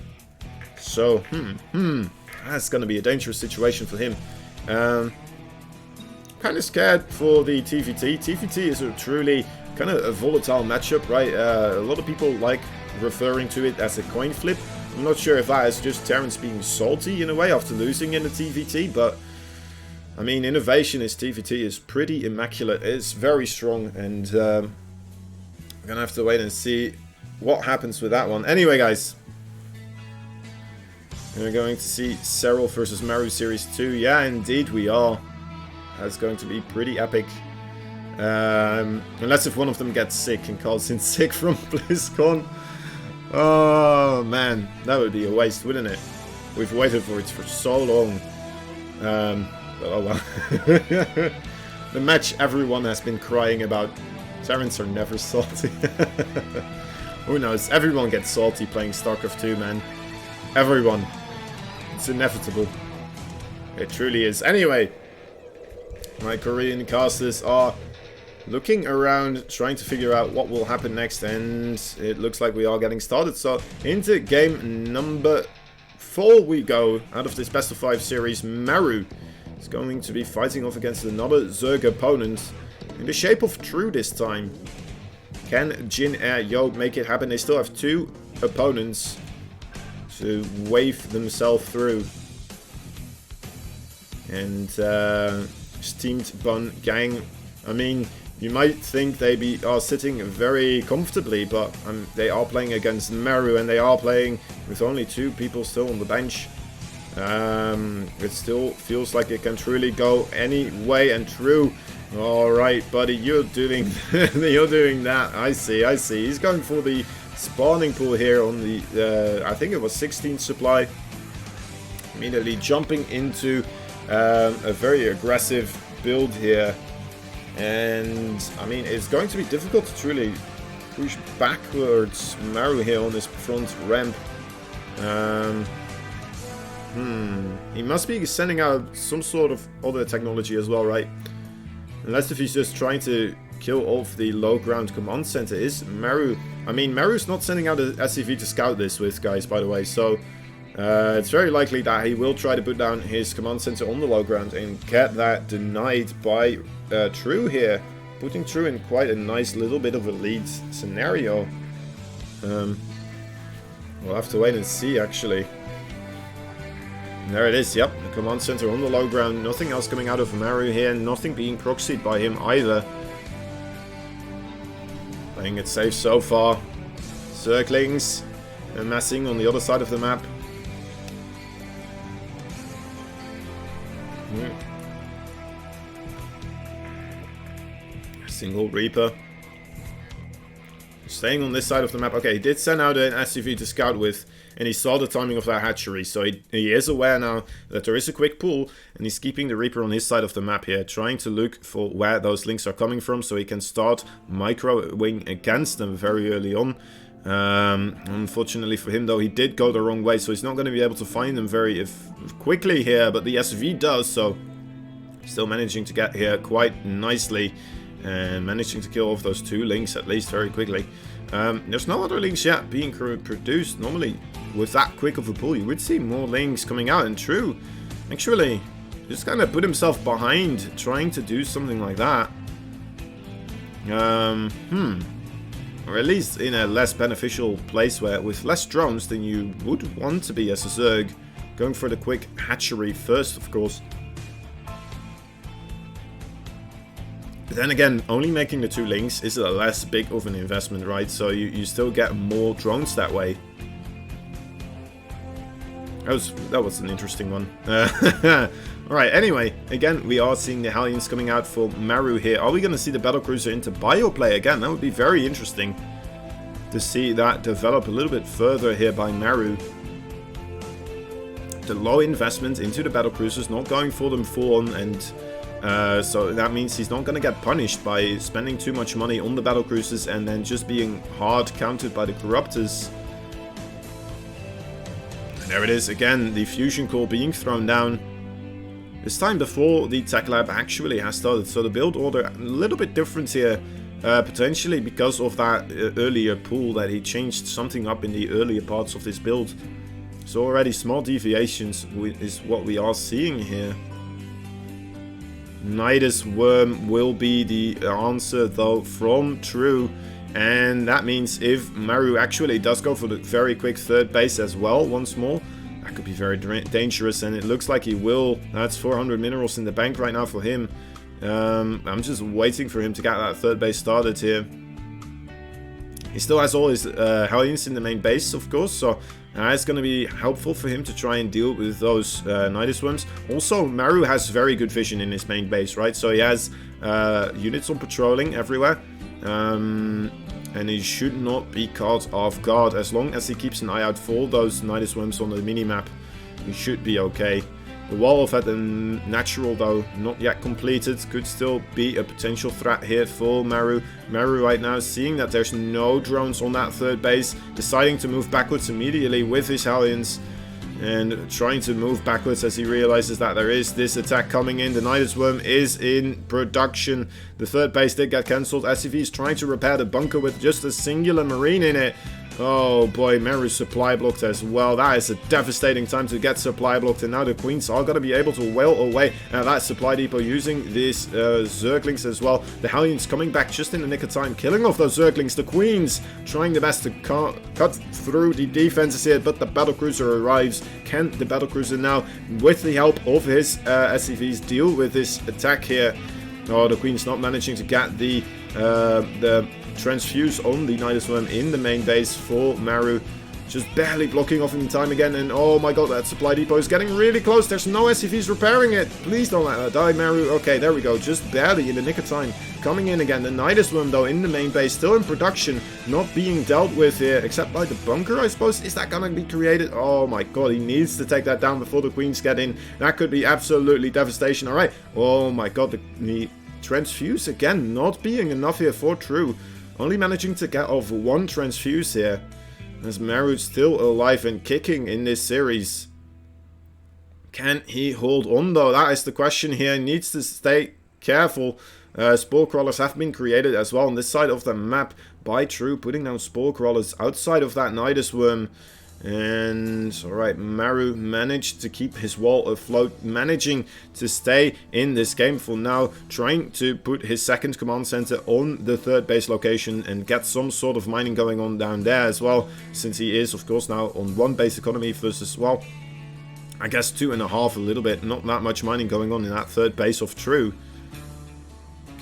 So, that's going to be a dangerous situation for him. Kind of scared for the TVT. TVT is a truly kind of a volatile matchup, right? A lot of people like referring to it as a coin flip. I'm not sure if that is just Terrence being salty in a way after losing in the TVT, but I mean, Innovation is TVT is pretty immaculate. It's very strong, and we're going to have to wait and see what happens with that one. Anyway, guys, we're going to see Serral versus Meru Series 2. Yeah, indeed we are. That's going to be pretty epic. Unless if one of them gets sick and calls in sick from BlizzCon. Oh, man. That would be a waste, wouldn't it? We've waited for it for so long. Oh well. The match everyone has been crying about. Terrans are never salty. Who knows? Everyone gets salty playing StarCraft 2, man. Everyone. It's inevitable. It truly is. Anyway, my Korean casters are looking around, trying to figure out what will happen next, and it looks like we are getting started. So, into game number 4 we go, out of this best of 5 series. Meru is going to be fighting off against another Zerg opponent, in the shape of True this time. Can Jin Air Yo make it happen? They still have 2 opponents to wave themselves through. And Steamed Bun Gang, I mean, you might think they are sitting very comfortably, but they are playing against Meru, and they are playing with only 2 people still on the bench. It still feels like it can truly go any way, and True. Alright, buddy, you're doing that. I see. He's going for the spawning pool here on the, I think it was 16th supply. Immediately jumping into a very aggressive build here. And, I mean, it's going to be difficult to truly push backwards Meru here on this front ramp. He must be sending out some sort of other technology as well, right? Unless if he's just trying to kill off the low ground command center. Is Meru... I mean, Meru's not sending out a SCV to scout this with, guys, by the way. So, it's very likely that he will try to put down his command center on the low ground and get that denied by True here. Putting True in quite a nice little bit of a lead scenario. We'll have to wait and see, actually. And there it is, yep, the command center on the low ground. Nothing else coming out of Meru here, nothing being proxied by him either. Playing it safe so far. Circlings, amassing on the other side of the map. Single Reaper. Staying on this side of the map. Okay, he did send out an SCV to scout with, and he saw the timing of that hatchery, so he is aware now that there is a quick pull, and he's keeping the Reaper on his side of the map here, trying to look for where those links are coming from, so he can start micro-wing against them very early on. Unfortunately for him, though, he did go the wrong way, so he's not going to be able to find them very quickly here, but the SV does, so still managing to get here quite nicely. And managing to kill off those 2 links at least very quickly. There's no other links yet being produced. Normally, with that quick of a pull, you would see more links coming out. And True, actually, just kind of put himself behind trying to do something like that. Or at least in a less beneficial place where with less drones than you would want to be as a Zerg. Going for the quick hatchery first, of course. But then again, only making the 2 links is a less big of an investment, right? So you still get more drones that way. That was an interesting one. Alright, anyway, again, we are seeing the Hellions coming out for Maru here. Are we going to see the Battlecruiser into bioplay again? That would be very interesting to see that develop a little bit further here by Maru. The low investment into the Battlecruisers, not going for them full on, and so that means he's not going to get punished by spending too much money on the Battlecruisers and then just being hard countered by the Corruptors. And there it is again, the fusion core being thrown down. This time before the tech lab actually has started, so the build order a little bit different here, potentially because of that earlier pull that he changed something up in the earlier parts of this build. So already small deviations is what we are seeing here. Nidus Worm will be the answer though from True, and that means if Maru actually does go for the very quick 3rd base as well once more, that could be very dangerous, and it looks like he will. That's 400 minerals in the bank right now for him. I'm just waiting for him to get that 3rd base started here. He still has all his Hellions in the main base, of course, so it's going to be helpful for him to try and deal with those Nidus Worms. Also, Maru has very good vision in his main base, right? So he has units on patrolling everywhere. And he should not be caught off guard. As long as he keeps an eye out for those Nidus Worms on the minimap, he should be okay. The wall of the natural, though, not yet completed, could still be a potential threat here for Maru. Maru right now, seeing that there's no drones on that 3rd base, deciding to move backwards immediately with his Hellions, and trying to move backwards as he realizes that there is this attack coming in. The Nidus Worm is in production. The 3rd base did get cancelled. SCV is trying to repair the bunker with just a singular Marine in it. Oh boy, Maru's supply blocked as well. That is a devastating time to get supply blocked, and now the Queens are going to be able to wail away at that supply depot using these Zerglings as well. The Hellions coming back just in the nick of time, killing off those Zerglings. The Queens trying their best to cut through the defenses here, but the Battlecruiser arrives. Can the Battlecruiser now, with the help of his SCVs, deal with this attack here? Oh, the Queen's not managing to get the transfuse on the Nidus Worm in the main base for Maru. Just barely blocking off in time again, and oh my god, that supply depot is getting really close. There's no SCVs repairing it. Please don't let that die, Maru. Okay, there we go. Just barely in the nick of time. Coming in again. The Nidus Worm, though, in the main base, still in production, not being dealt with here, except by the bunker, I suppose. Is that going to be created? Oh my god, he needs to take that down before the Queens get in. That could be absolutely devastation. Alright. Oh my god, the transfuse again, not being enough here for True. Only managing to get off 1 transfuse here. As Maru's still alive and kicking in this series. Can he hold on though? That is the question here. He needs to stay careful. Spore crawlers have been created as well on this side of the map by True, putting down spore crawlers outside of that Nidus Worm. And alright, Maru managed to keep his wall afloat, managing to stay in this game for now, trying to put his 2nd command center on the 3rd base location and get some sort of mining going on down there as well, since he is of course now on 1 base economy versus, well, I guess 2.5 a little bit, not that much mining going on in that 3rd base of True.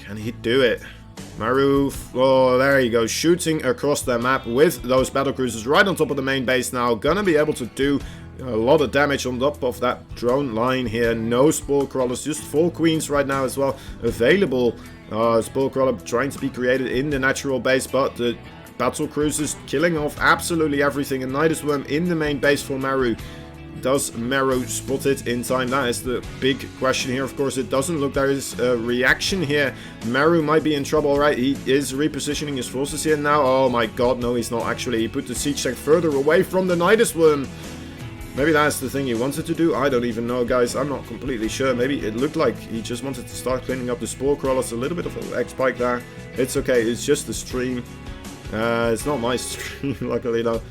Can he do it? Maru, oh, there you go, shooting across the map with those battlecruisers right on top of the main base now. Gonna be able to do a lot of damage on top of that drone line here. No spore crawlers, just 4 Queens right now as well available. Spore crawler trying to be created in the natural base, but the battle cruisers, killing off absolutely everything. And Nidus Worm in the main base for Maru. Does Maru spot it in time? That is the big question here. Of course, it doesn't look there is a reaction here. Maru might be in trouble, right? He is repositioning his forces here now. Oh my god, no, he's not actually. He put the siege tech further away from the Nidus Worm. Maybe that's the thing he wanted to do. I don't even know, guys. I'm not completely sure. Maybe it looked like he just wanted to start cleaning up the spore crawlers. A little bit of an X-Spike there. It's okay. It's just the stream. It's not my stream, luckily, though.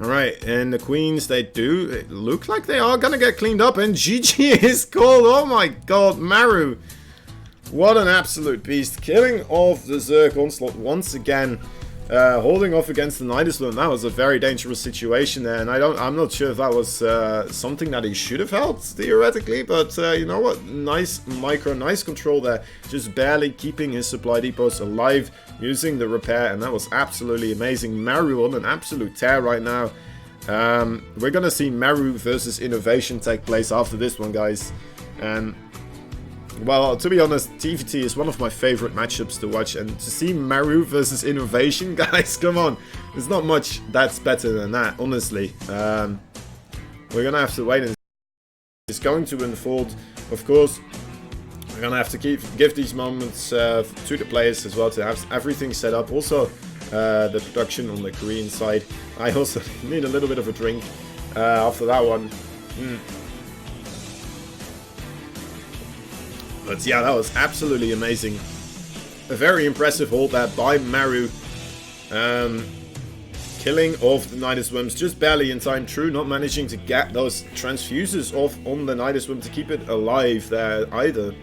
Alright, and the queens, they do look like they are gonna get cleaned up, and GG is called. Oh my god, Maru. What an absolute beast. Killing off the Zerg Onslaught once again. Holding off against the Nidus Worm. That was a very dangerous situation there, and I'm not sure if that was something that he should have held, theoretically, but you know what? Nice micro, nice control there. Just barely keeping his supply depots alive, using the repair, and that was absolutely amazing. Maru on an absolute tear right now. We're gonna see Maru versus Innovation take place after this one, guys. And well, to be honest, TVT is one of my favorite matchups to watch, and to see Maru versus Innovation, guys, come on. There's not much that's better than that, honestly. We're gonna have to wait and it's going to unfold. Of course, we're gonna have to give these moments to the players as well to have everything set up. Also, the production on the Korean side. I also need a little bit of a drink after that one. But yeah, that was absolutely amazing. A very impressive hold there by Maru. Killing off the Nidus Worms just barely in time. True, not managing to get those transfusers off on the Nidus Worm to keep it alive there either.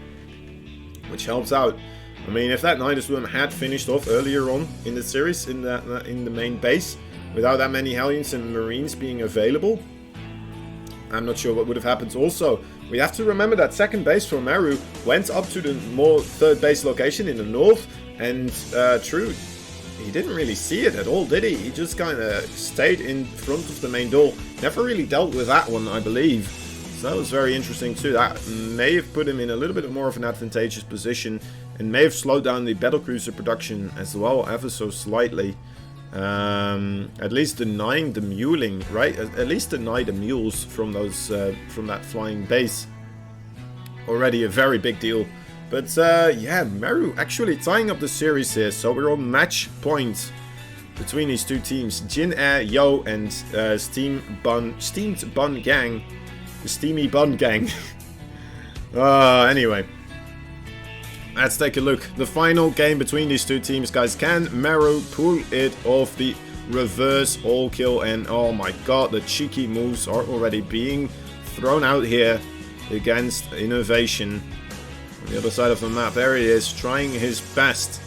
Which helps out. I mean, if that Nidus Worm had finished off earlier on in the series, in the main base, without that many Hellions and Marines being available, I'm not sure what would have happened. Also, we have to remember that second base for Maru went up to the more third base location in the north, and true, he didn't really see it at all, did he? He just kind of stayed in front of the main door. Never really dealt with that one, I believe. So that was very interesting too. That may have put him in a little bit more of an advantageous position, and may have slowed down the battlecruiser production as well, ever so slightly. At least denying the muling, right? At least deny the mules from those from that flying base. Already a very big deal. But yeah, Maru actually tying up the series here. So we're on match point between these two teams. Jin Air Yo and Steamed Bun Gang. The Steamy Bun Gang. Anyway. Let's take a look. The final game between these two teams, guys. Can Maru pull it off the reverse all kill? And oh my god, the cheeky moves are already being thrown out here against Innovation. On the other side of the map, there he is, trying his best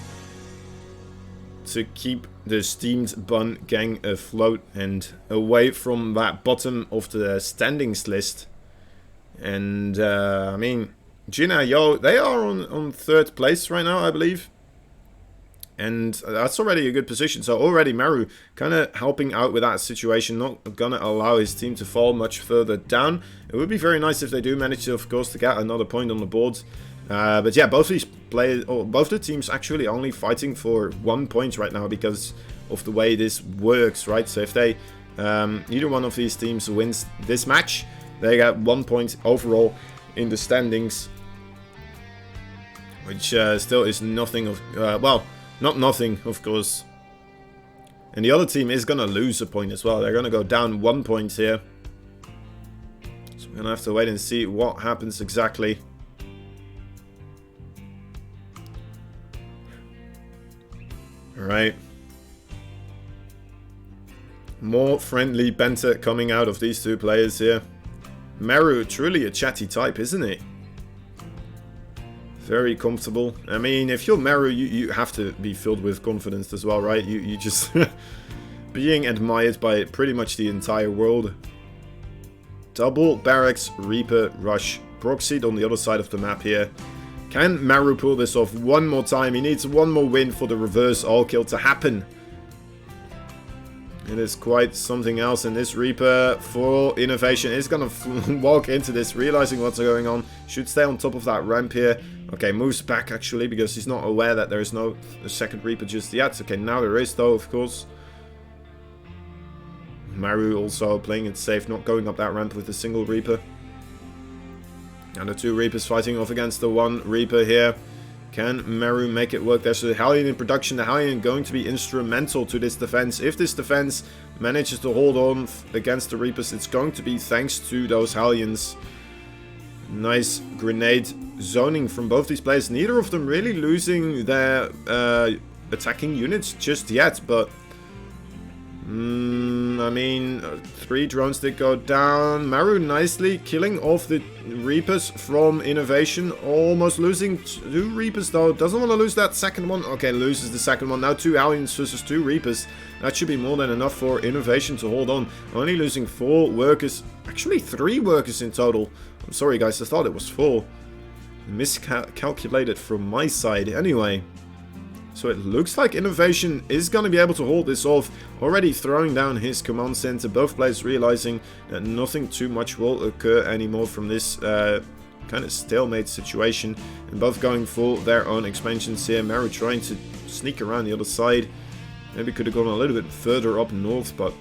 to keep the Steamed Bun Gang afloat and away from that bottom of the standings list. And I mean, Jina Yo, they are on third place right now, I believe. And that's already a good position. So already Maru kind of helping out with that situation. Not going to allow his team to fall much further down. It would be very nice if they do manage to, of course, to get another point on the board. But yeah, both these players, or both the teams actually only fighting for 1 point right now because of the way this works, right? So if they, either one of these teams wins this match, they get 1 point overall in the standings, which still is nothing of, well, not nothing, of course. And the other team is going to lose a point as well. They're going to go down 1 point here. So we're going to have to wait and see what happens exactly. Alright. More friendly banter coming out of these two players here. Maru, truly a chatty type, isn't he? Very comfortable. I mean, if you're Maru, you have to be filled with confidence as well, right? You just being admired by pretty much the entire world. Double Barracks, Reaper, Rush. Proxied on the other side of the map here. Can Maru pull this off one more time? He needs one more win for the reverse all kill to happen. It is quite something else, and this Reaper for Innovation is going to walk into this, realizing what's going on. Should stay on top of that ramp here. Okay, moves back actually, because he's not aware that there is no second Reaper just yet. Okay, now there is though, of course. Maru also playing it safe, not going up that ramp with a single Reaper. And the two Reapers fighting off against the one Reaper here. Can Maru make it work? There's a Hellion in production. The Hellion going to be instrumental to this defense. If this defense manages to hold on against the Reapers, it's going to be thanks to those Hellions. Nice grenade zoning from both these players. Neither of them really losing their attacking units just yet, but I mean, 3 drones did go down. Maru nicely killing off the Reapers from Innovation. Almost losing 2 Reapers though. Doesn't want to lose that second one. Okay, loses the second one. Now 2 Hellions versus 2 Reapers. That should be more than enough for Innovation to hold on. Only losing 4 workers. Actually 3 workers in total. I'm sorry guys, I thought it was 4. Miscalculated from my side. Anyway. So it looks like Innovation is going to be able to hold this off. Already throwing down his command center. Both players realizing that nothing too much will occur anymore from this kind of stalemate situation. And both going for their own expansions here. Maru trying to sneak around the other side. Maybe could have gone a little bit further up north, but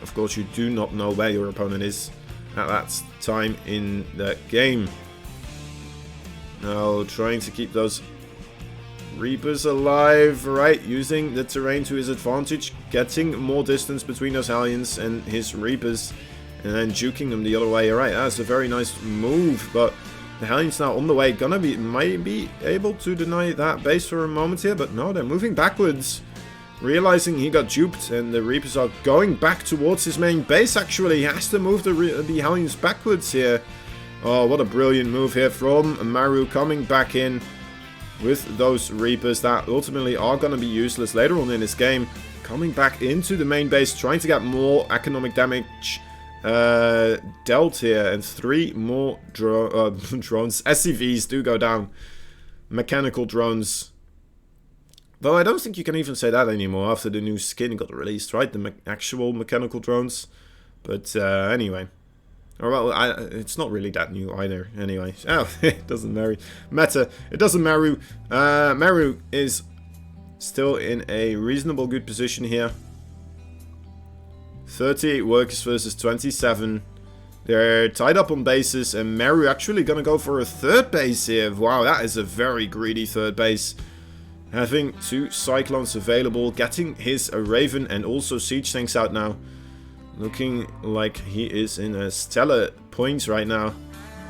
of course you do not know where your opponent is at that time in the game. Now trying to keep those Reapers alive, right, using the terrain to his advantage, getting more distance between those Hellions and his Reapers, and then juking them the other way. Alright, that's a very nice move, but the Hellions now on the way, might be able to deny that base for a moment here, but no, they're moving backwards. Realizing he got duped, and the Reapers are going back towards his main base actually. He has to move the Hellions backwards here. Oh, what a brilliant move here from Maru, coming back in with those Reapers that ultimately are going to be useless later on in this game. Coming back into the main base, trying to get more economic damage dealt here. And 3 more drones. SCVs do go down. Mechanical drones. Though I don't think you can even say that anymore after the new skin got released, right? The actual mechanical drones. But anyway. Or well, it's not really that new either. Anyway, oh, it doesn't matter. It doesn't matter. Maru is still in a reasonable good position here. 38 workers versus 27. They're tied up on bases, and Maru actually gonna go for a 3rd base here. Wow, that is a very greedy 3rd base. Having 2 Cyclones available, getting his Raven and also Siege Tanks out now. Looking like he is in a stellar point right now.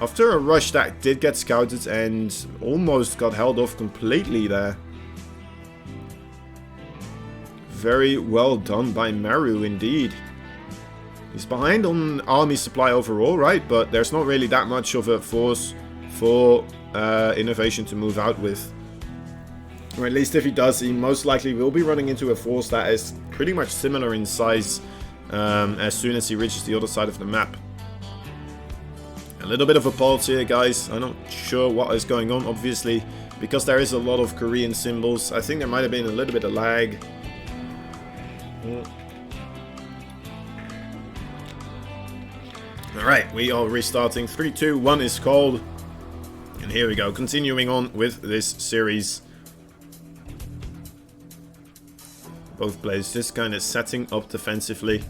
After a rush that did get scouted and almost got held off completely there. Very well done by Maru indeed. He's behind on army supply overall, right? But there's not really that much of a force for Innovation to move out with. Or at least if he does, he most likely will be running into a force that is pretty much similar in size. As soon as he reaches the other side of the map. A little bit of a pause here, guys. I'm not sure what is going on, obviously, because there is a lot of Korean symbols. I think there might have been a little bit of lag. Alright, we are restarting. 3, 2, 1 is called. And here we go, continuing on with this series. Both players just kind of setting up defensively.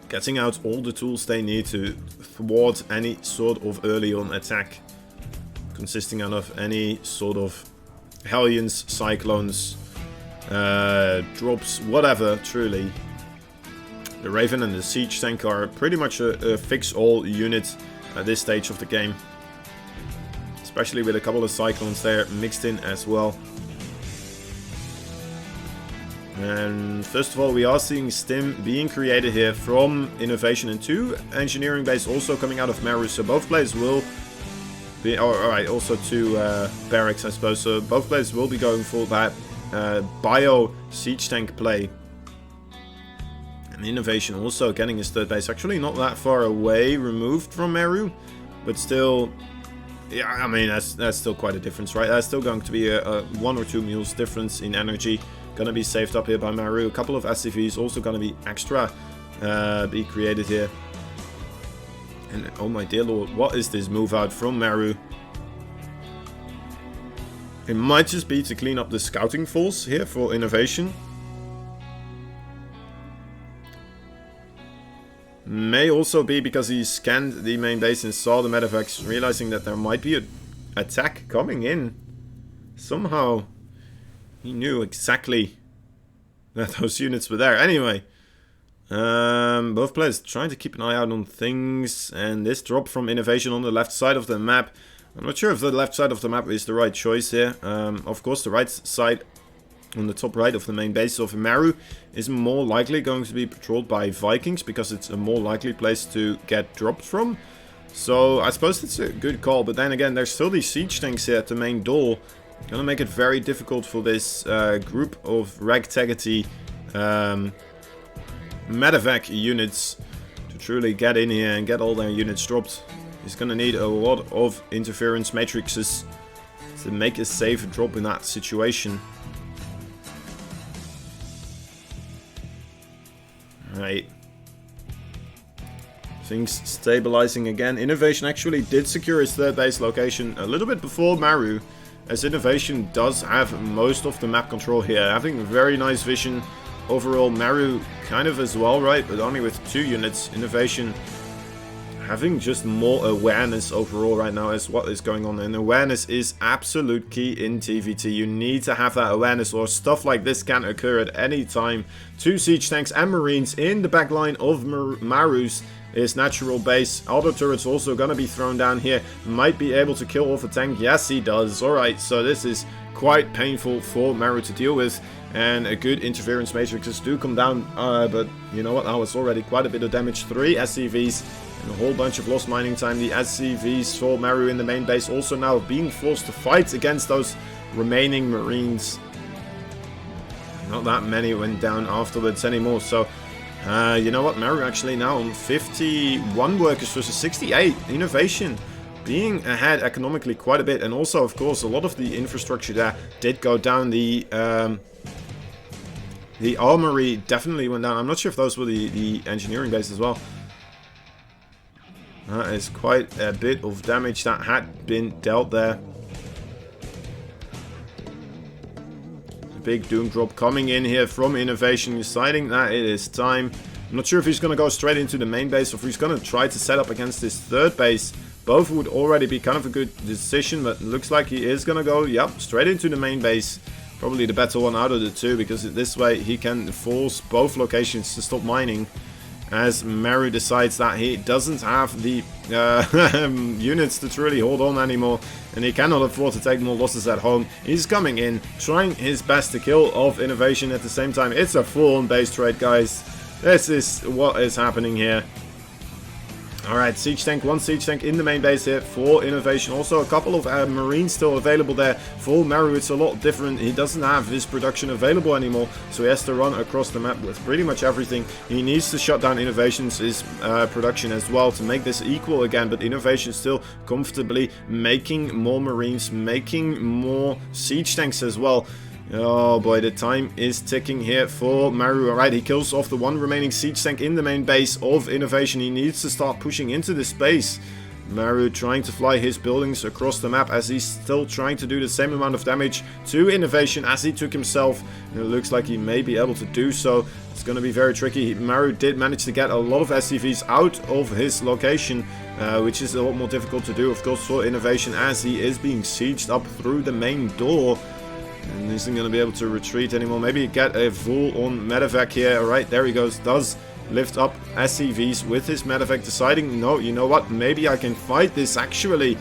Getting out all the tools they need to thwart any sort of early on attack. Consisting out of any sort of Hellions, Cyclones, drops, whatever, truly. The Raven and the Siege Tank are pretty much a fix-all unit at this stage of the game. Especially with a couple of Cyclones there mixed in as well. And first of all, we are seeing Stim being created here from Innovation, and 2 engineering base also coming out of Maru. So both players will be, alright, also 2 barracks, I suppose. So both players will be going for that bio siege tank play. And Innovation also getting his 3rd base. Actually not that far away removed from Maru, but still, yeah, I mean, that's still quite a difference, right? That's still going to be a 1 or 2 mules difference in energy. gonna be saved up here by Maru. A couple of SCVs also gonna be extra be created here. And oh my dear lord, what is this move out from Maru? It might just be to clean up the scouting force here for innovation. May also be because he scanned the main base and saw the medevacs, realizing that there might be an attack coming in. Somehow he knew exactly that those units were there. Anyway, both players trying to keep an eye out on things, and this drop from innovation on the left side of the map. I'm not sure if the left side of the map is the right choice here. Of course, the right side on the top right of the main base of Maru is more likely going to be patrolled by Vikings, because it's a more likely place to get dropped from. So I suppose it's a good call, but then again, there's still these siege tanks here at the main door. Gonna make it very difficult for this group of ragtaggedy medevac units to truly get in here and get all their units dropped. He's gonna need a lot of interference matrices to make a safe drop in that situation. Right. Things stabilizing again. Innovation actually did secure his third base location a little bit before Maru, as Innovation does have most of the map control here, having very nice vision. Overall, Maru kind of as well, right? But only with 2 units. Innovation having just more awareness overall right now as what is going on. And awareness is absolute key in TVT. You need to have that awareness, or stuff like this can occur at any time. 2 siege tanks and marines in the back line of Maru's his natural base. Auto turrets also gonna be thrown down here. Might be able to kill off a tank. Yes, he does. Alright, so this is quite painful for Maru to deal with. And a good interference matrices do come down. But you know what? That was already quite a bit of damage. 3 SCVs and a whole bunch of lost mining time. The SCVs for Maru in the main base also now being forced to fight against those remaining marines. Not that many went down afterwards anymore. So you know what, Maru actually now on 51 workers versus 68. Innovation being ahead economically quite a bit, and also of course a lot of the infrastructure there did go down. The armory definitely went down. I'm not sure if those were the engineering base as well. That is quite a bit of damage that had been dealt there. Big doom drop coming in here from Innovation, deciding that it is time. I'm not sure if he's going to go straight into the main base or if he's going to try to set up against this third base. Both would already be kind of a good decision, but it looks like he is going to go, yep, straight into the main base. Probably the better one out of the two, because this way he can force both locations to stop mining, as Maru decides that he doesn't have the units to truly hold on anymore, and he cannot afford to take more losses at home. He's coming in, trying his best to kill off Innovation at the same time. It's a full-on base trade, guys. This is what is happening here. Alright, siege tank, 1 siege tank in the main base here for Innovation. Also a couple of marines still available there. For Maru, it's a lot different. He doesn't have his production available anymore, so he has to run across the map with pretty much everything. He needs to shut down Innovation's production as well to make this equal again, but Innovation still comfortably making more marines, making more siege tanks as well. Oh boy, the time is ticking here for Maru. Alright, he kills off the 1 remaining siege tank in the main base of Innovation. He needs to start pushing into this space. Maru trying to fly his buildings across the map, as he's still trying to do the same amount of damage to Innovation as he took himself. And it looks like he may be able to do so. It's going to be very tricky. Maru did manage to get a lot of SCVs out of his location, which is a lot more difficult to do, of course, for Innovation, as he is being sieged up through the main door. And isn't going to be able to retreat anymore. Maybe get a full-on medevac here. Alright, there he goes. Does lift up SCVs with his medevac, deciding, no, you know what, maybe I can fight this actually.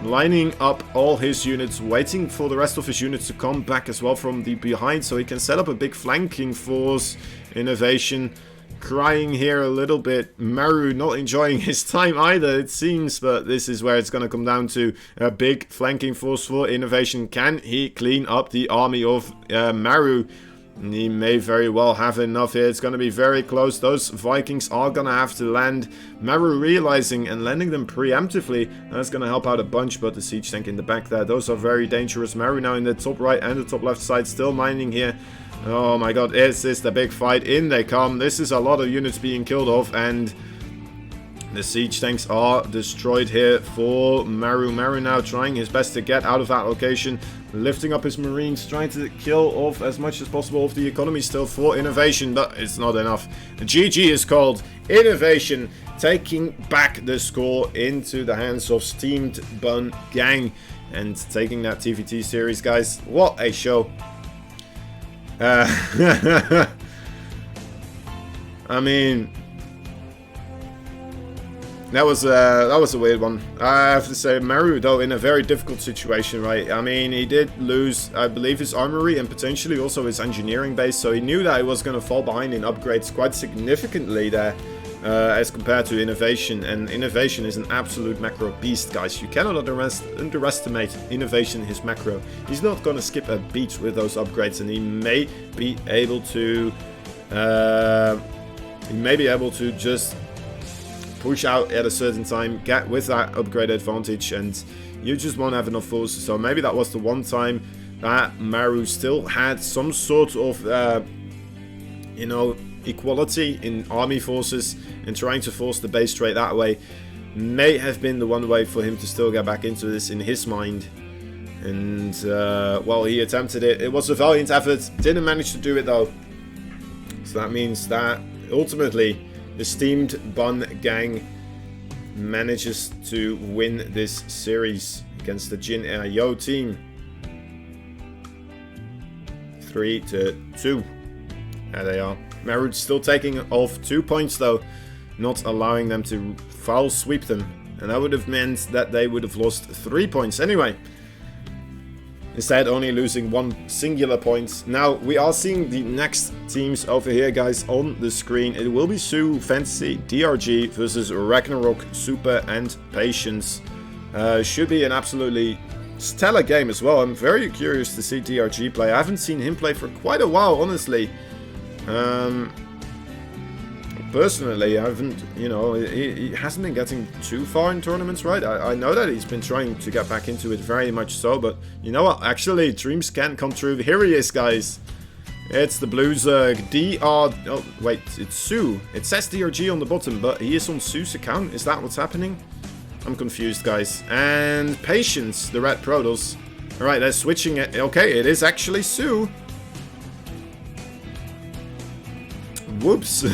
Lining up all his units, waiting for the rest of his units to come back as well from the behind, so he can set up a big flanking force. Innovation crying here a little bit. Maru not enjoying his time either, it seems, but this is where it's going to come down to a big flanking force for Innovation. Can he clean up the army of Maru? He may very well have enough here. It's going to be very close. Those Vikings are going to have to land. Maru realizing and landing them preemptively. That's going to help out a bunch, but the siege tank in the back there, those are very dangerous. Maru now in the top right and the top left side, still mining here. Oh my god, is this the big fight? In they come. This is a lot of units being killed off, and the siege tanks are destroyed here for Maru. Maru now trying his best to get out of that location, lifting up his marines, trying to kill off as much as possible of the economy still for Innovation, but it's not enough. GG is called. Innovation taking back the score into the hands of Steamed Bun Gang and taking that TVT series, guys. What a show. I mean, that was a weird one. I have to say, Maru, though, in a very difficult situation, right? I mean, he did lose, I believe, his armory and potentially also his engineering base, so he knew that he was going to fall behind in upgrades quite significantly there as compared to Innovation. And Innovation is an absolute macro beast, guys. You cannot underestimate Innovation, his macro. He's not going to skip a beat with those upgrades, and he may be able to just push out at a certain time, get with that upgrade advantage, and you just won't have enough forces. So maybe that was the one time that Maru still had some sort of, you know, equality in army forces, and trying to force the base trade that way may have been the one way for him to still get back into this in his mind. And, well, he attempted it. It was a valiant effort. Didn't manage to do it, though. So that means that ultimately the Steamed Bun Gang manages to win this series against the Jin Air Yo team. 3-2. There they are. Marut still taking off 2 points, though, not allowing them to foul sweep them. And that would have meant that they would have lost 3 points anyway. Instead, only losing 1 singular point. Now, we are seeing the next teams over here, guys, on the screen. It will be Su, Fantasy, DRG versus Ragnarok, Super, and Patience. Should be an absolutely stellar game as well. I'm very curious to see DRG play. I haven't seen him play for quite a while, honestly. Personally, I haven't, you know, he hasn't been getting too far in tournaments, right? I know that he's been trying to get back into it very much so, but you know what? Actually, dreams can come true. Here he is, guys. It's the Bluezerg. Oh, wait, it's Su. It says DRG on the bottom, but he is on Su's account. Is that what's happening? I'm confused, guys. And Patience, the Red Protoss. Alright, they're switching it. Okay, it is actually Su. Whoops.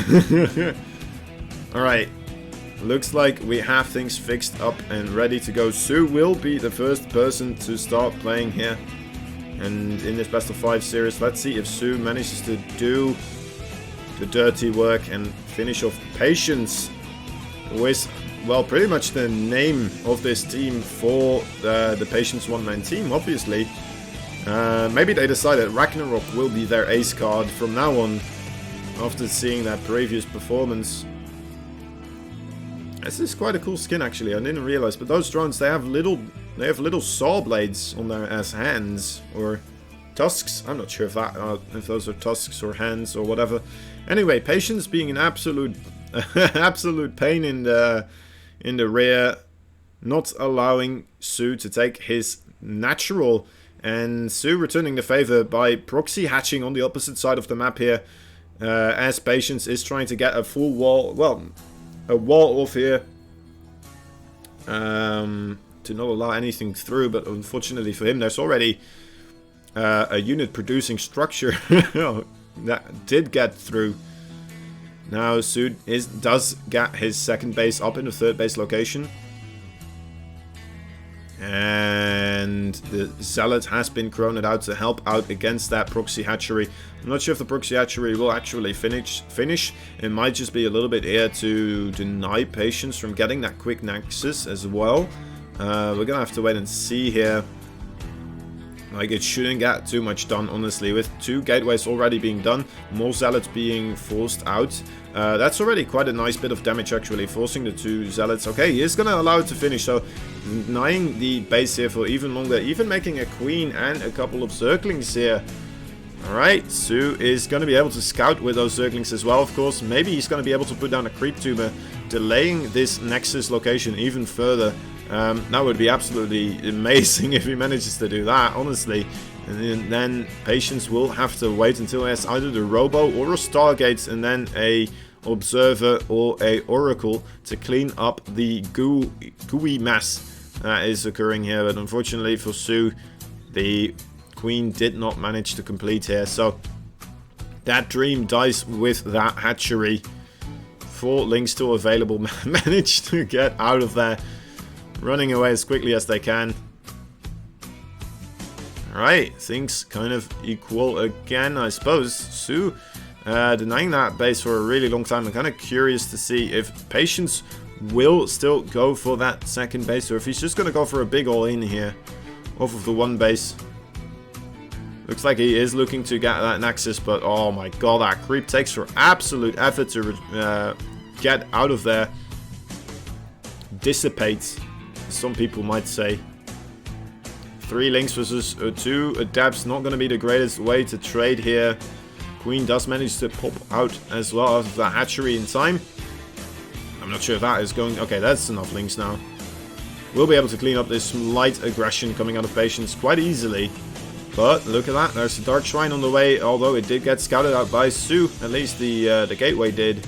Alright. Looks like we have things fixed up and ready to go. Su will be the first person to start playing here. And in this best of 5 series, let's see if Su manages to do the dirty work and finish off Patience. With, well, pretty much the name of this team for the Patience one-man team, obviously. Maybe they decided Ragnarok will be their ace card from now on. After seeing that previous performance. This is quite a cool skin, actually. I didn't realize, but those drones, they have little saw blades on their as hands or tusks. I'm not sure if those are tusks or hands or whatever. Anyway, Patience being an absolute pain in the rear, not allowing Su to take his natural, and Su returning the favor by proxy hatching on the opposite side of the map here. As Patience is trying to get a full wall, well, a wall off here to not allow anything through, but unfortunately for him, there's already a unit producing structure that did get through. Now Su does get his second base up in the third base location. And the Zealot has been croned out to help out against that proxy hatchery. I'm not sure if the proxy hatchery will actually finish. It might just be a little bit here to deny Patience from getting that quick nexus as well. We're gonna have to wait and see here. Like, it shouldn't get too much done, honestly. With 2 gateways already being done, more Zealots being forced out. That's already quite a nice bit of damage, actually, forcing the 2 Zealots. Okay, he is going to allow it to finish, so denying the base here for even longer, even making a Queen and a couple of Zerglings here. Alright, Su is going to be able to scout with those Zerglings as well, of course. Maybe he's going to be able to put down a Creep Tumor, delaying this Nexus location even further. That would be absolutely amazing if he manages to do that, honestly. And then Patience will have to wait until he has either the Robo or a Stargate and then a Observer or a Oracle to clean up the gooey mess that is occurring here. But unfortunately for Sue, the Queen did not manage to complete here. So that dream dies with that hatchery. 4 links still available. Managed to get out of there, running away as quickly as they can. Alright, things kind of equal again, I suppose. Sue denying that base for a really long time. I'm kind of curious to see if Patience will still go for that second base, or if he's just going to go for a big all-in here off of the 1 base. Looks like he is looking to get that Nexus, but oh my god, that creep takes for absolute effort to get out of there. Dissipates, some people might say. 3 links versus 2 adepts, not going to be the greatest way to trade here. Queen does manage to pop out as well out of the hatchery in time. I'm not sure if that is going... Okay, that's enough links now. We'll be able to clean up this slight aggression coming out of Patience quite easily. But look at that, there's a Dark Shrine on the way, although it did get scouted out by Sue. At least the Gateway did.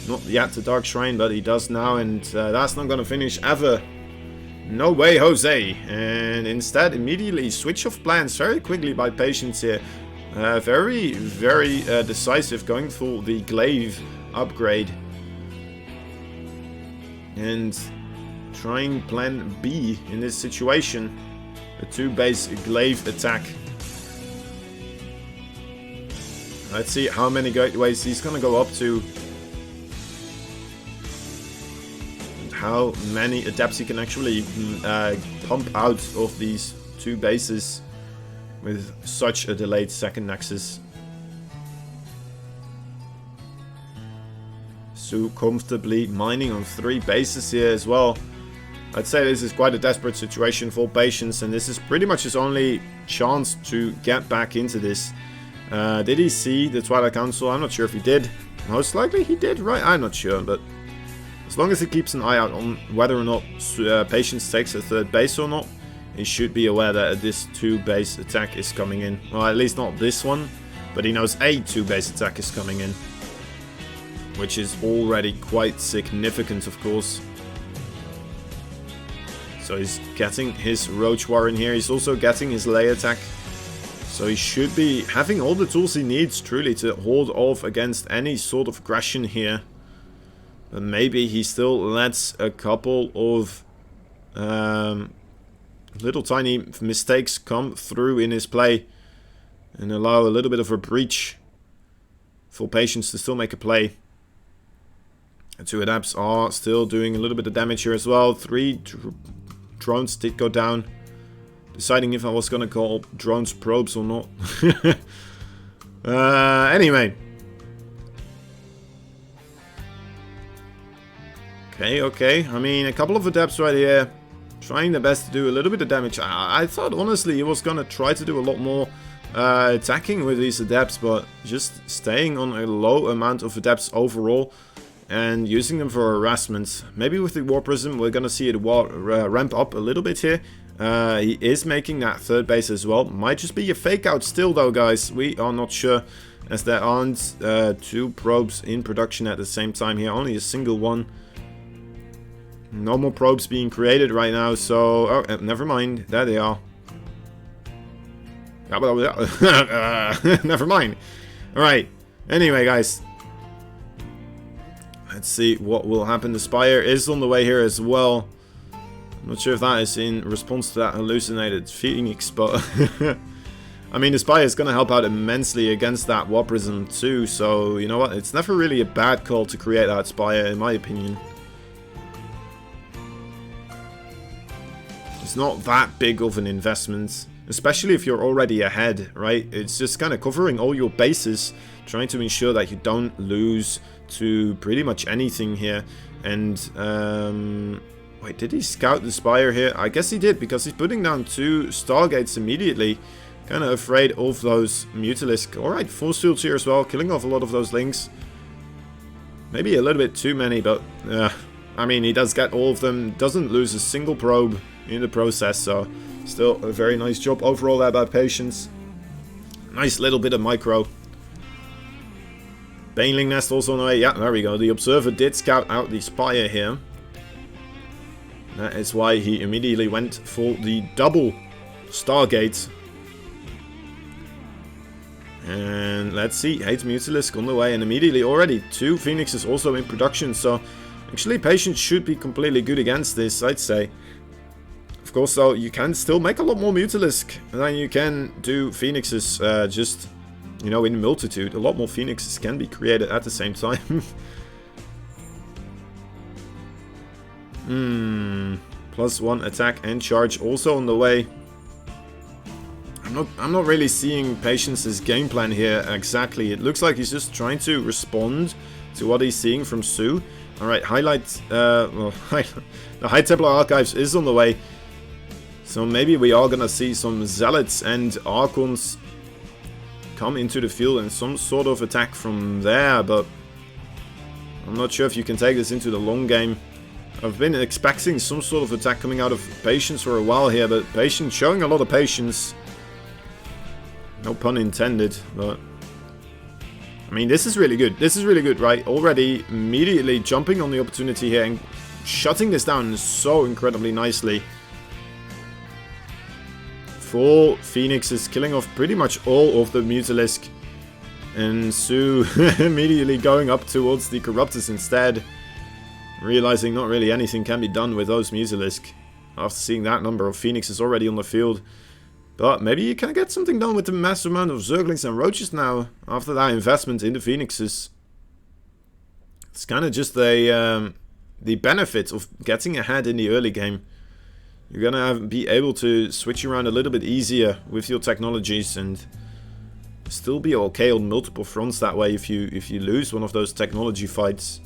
Not yet the Dark Shrine, but he does now, and that's not going to finish ever. No way, Jose. And instead, immediately switch of plans very quickly by Patience here. Very decisive, going for the Glaive upgrade. And trying plan B in this situation. A 2-base Glaive attack. Let's see how many gateways he's going to go up to. And how many adepts he can actually pump out of these 2 bases with such a delayed second Nexus. So comfortably mining on 3 bases here as well. I'd say this is quite a desperate situation for Patience, and this is pretty much his only chance to get back into this. Did he see the Twilight Council? I'm not sure if he did. Most likely he did, right? I'm not sure, but as long as he keeps an eye out on whether or not Patience takes a 3rd base or not, he should be aware that this 2-base attack is coming in. Well, at least not this one, but he knows a 2-base attack is coming in, which is already quite significant, of course. So he's getting his Roach Warren here. He's also getting his Lay attack. So he should be having all the tools he needs, truly, to hold off against any sort of aggression here. But maybe he still lets a couple of little tiny mistakes come through in his play. And allow a little bit of a breach for Patience to still make a play. The 2 adepts are still doing a little bit of damage here as well. 3 drones did go down. Deciding if I was gonna call drones probes or not. Anyway. Okay. I mean, a couple of adepts right here. Trying their best to do a little bit of damage. I thought, honestly, he was gonna try to do a lot more attacking with these adepts. But just staying on a low amount of adepts overall. And using them for harassment. Maybe with the War Prism, we're going to see it ramp up a little bit here. He is making that 3rd base as well. Might just be a fake out still, though, guys. We are not sure, as there aren't 2 probes in production at the same time here. Only a single one. No more probes being created right now, so... Oh, never mind. There they are. Never mind. Alright. Anyway, guys. Let's see what will happen. The Spire is on the way here as well. I'm not sure if that is in response to that hallucinated Phoenix, but... I mean, the Spire is going to help out immensely against that War Prism too, so you know what? It's never really a bad call to create that Spire, in my opinion. It's not that big of an investment, especially if you're already ahead, right? It's just kind of covering all your bases, trying to ensure that you don't lose to pretty much anything here. And wait, did he scout the Spire here? I guess he did, because he's putting down 2 Stargates immediately. Kind of afraid of those Mutalisk. Alright, Force Fields here as well, killing off a lot of those links. Maybe a little bit too many, but I mean, he does get all of them. Doesn't lose a single probe in the process. So still a very nice job overall there by Patience. Nice little bit of micro. Baneling Nest also on the way. Yeah, there we go. The Observer did scout out the Spire here. That is why he immediately went for the double Stargate. And let's see, Hate Mutalisk on the way, and immediately already 2 Phoenixes also in production. So actually Patience should be completely good against this, I'd say. Of course though, you can still make a lot more Mutalisk than you can do Phoenixes, just, you know, in multitude. A lot more Phoenixes can be created at the same time. +1 attack and charge also on the way. I'm not really seeing Patience's game plan here exactly. It looks like he's just trying to respond to what he's seeing from Su. Alright, the High Templar Archives is on the way. So maybe we are gonna see some Zealots and Archons come into the field and some sort of attack from there, but I'm not sure if you can take this into the long game. I've been expecting some sort of attack coming out of Patience for a while here, but Patience showing a lot of patience. No pun intended, but I mean, this is really good. This is really good, right? Already immediately jumping on the opportunity here and shutting this down so incredibly nicely. 4 Phoenixes killing off pretty much all of the Mutalisk. And Su immediately going up towards the Corruptors instead. Realizing not really anything can be done with those Mutalisk. After seeing that number of Phoenixes already on the field. But maybe you can get something done with the massive amount of Zerglings and Roaches now. After that investment in the Phoenixes. It's kind of just the benefit of getting ahead in the early game. You're gonna be able to switch around a little bit easier with your technologies and still be okay on multiple fronts that way if you lose one of those technology fights.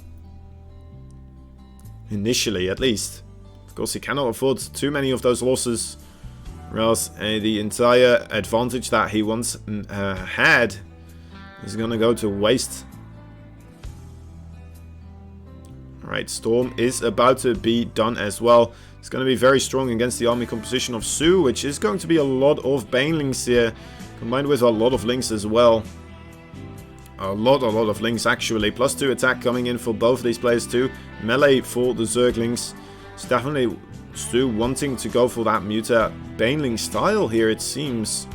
Initially, at least. Of course, he cannot afford too many of those losses, or else the entire advantage that he once had is gonna go to waste. Alright, Storm is about to be done as well. It's going to be very strong against the army composition of Su, which is going to be a lot of Banelings here, combined with a lot of Lings as well. A lot of Lings actually. +2 attack coming in for both of these players too. Melee for the Zerglings. It's definitely Su wanting to go for that Muta Baneling style here, it seems.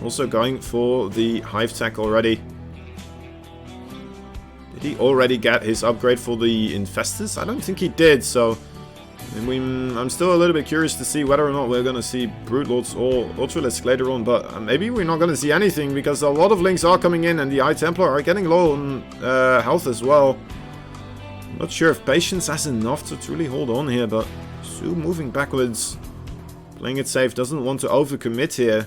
Also going for the Hive Tech already. Did he already get his upgrade for the Infestors? I don't think he did, so I'm still a little bit curious to see whether or not we're going to see Brute Lords or Ultralisk later on, but maybe we're not going to see anything because a lot of Lings are coming in and the High Templar are getting low on health as well. I'm not sure if Patience has enough to truly hold on here, but Su moving backwards, playing it safe, doesn't want to overcommit here.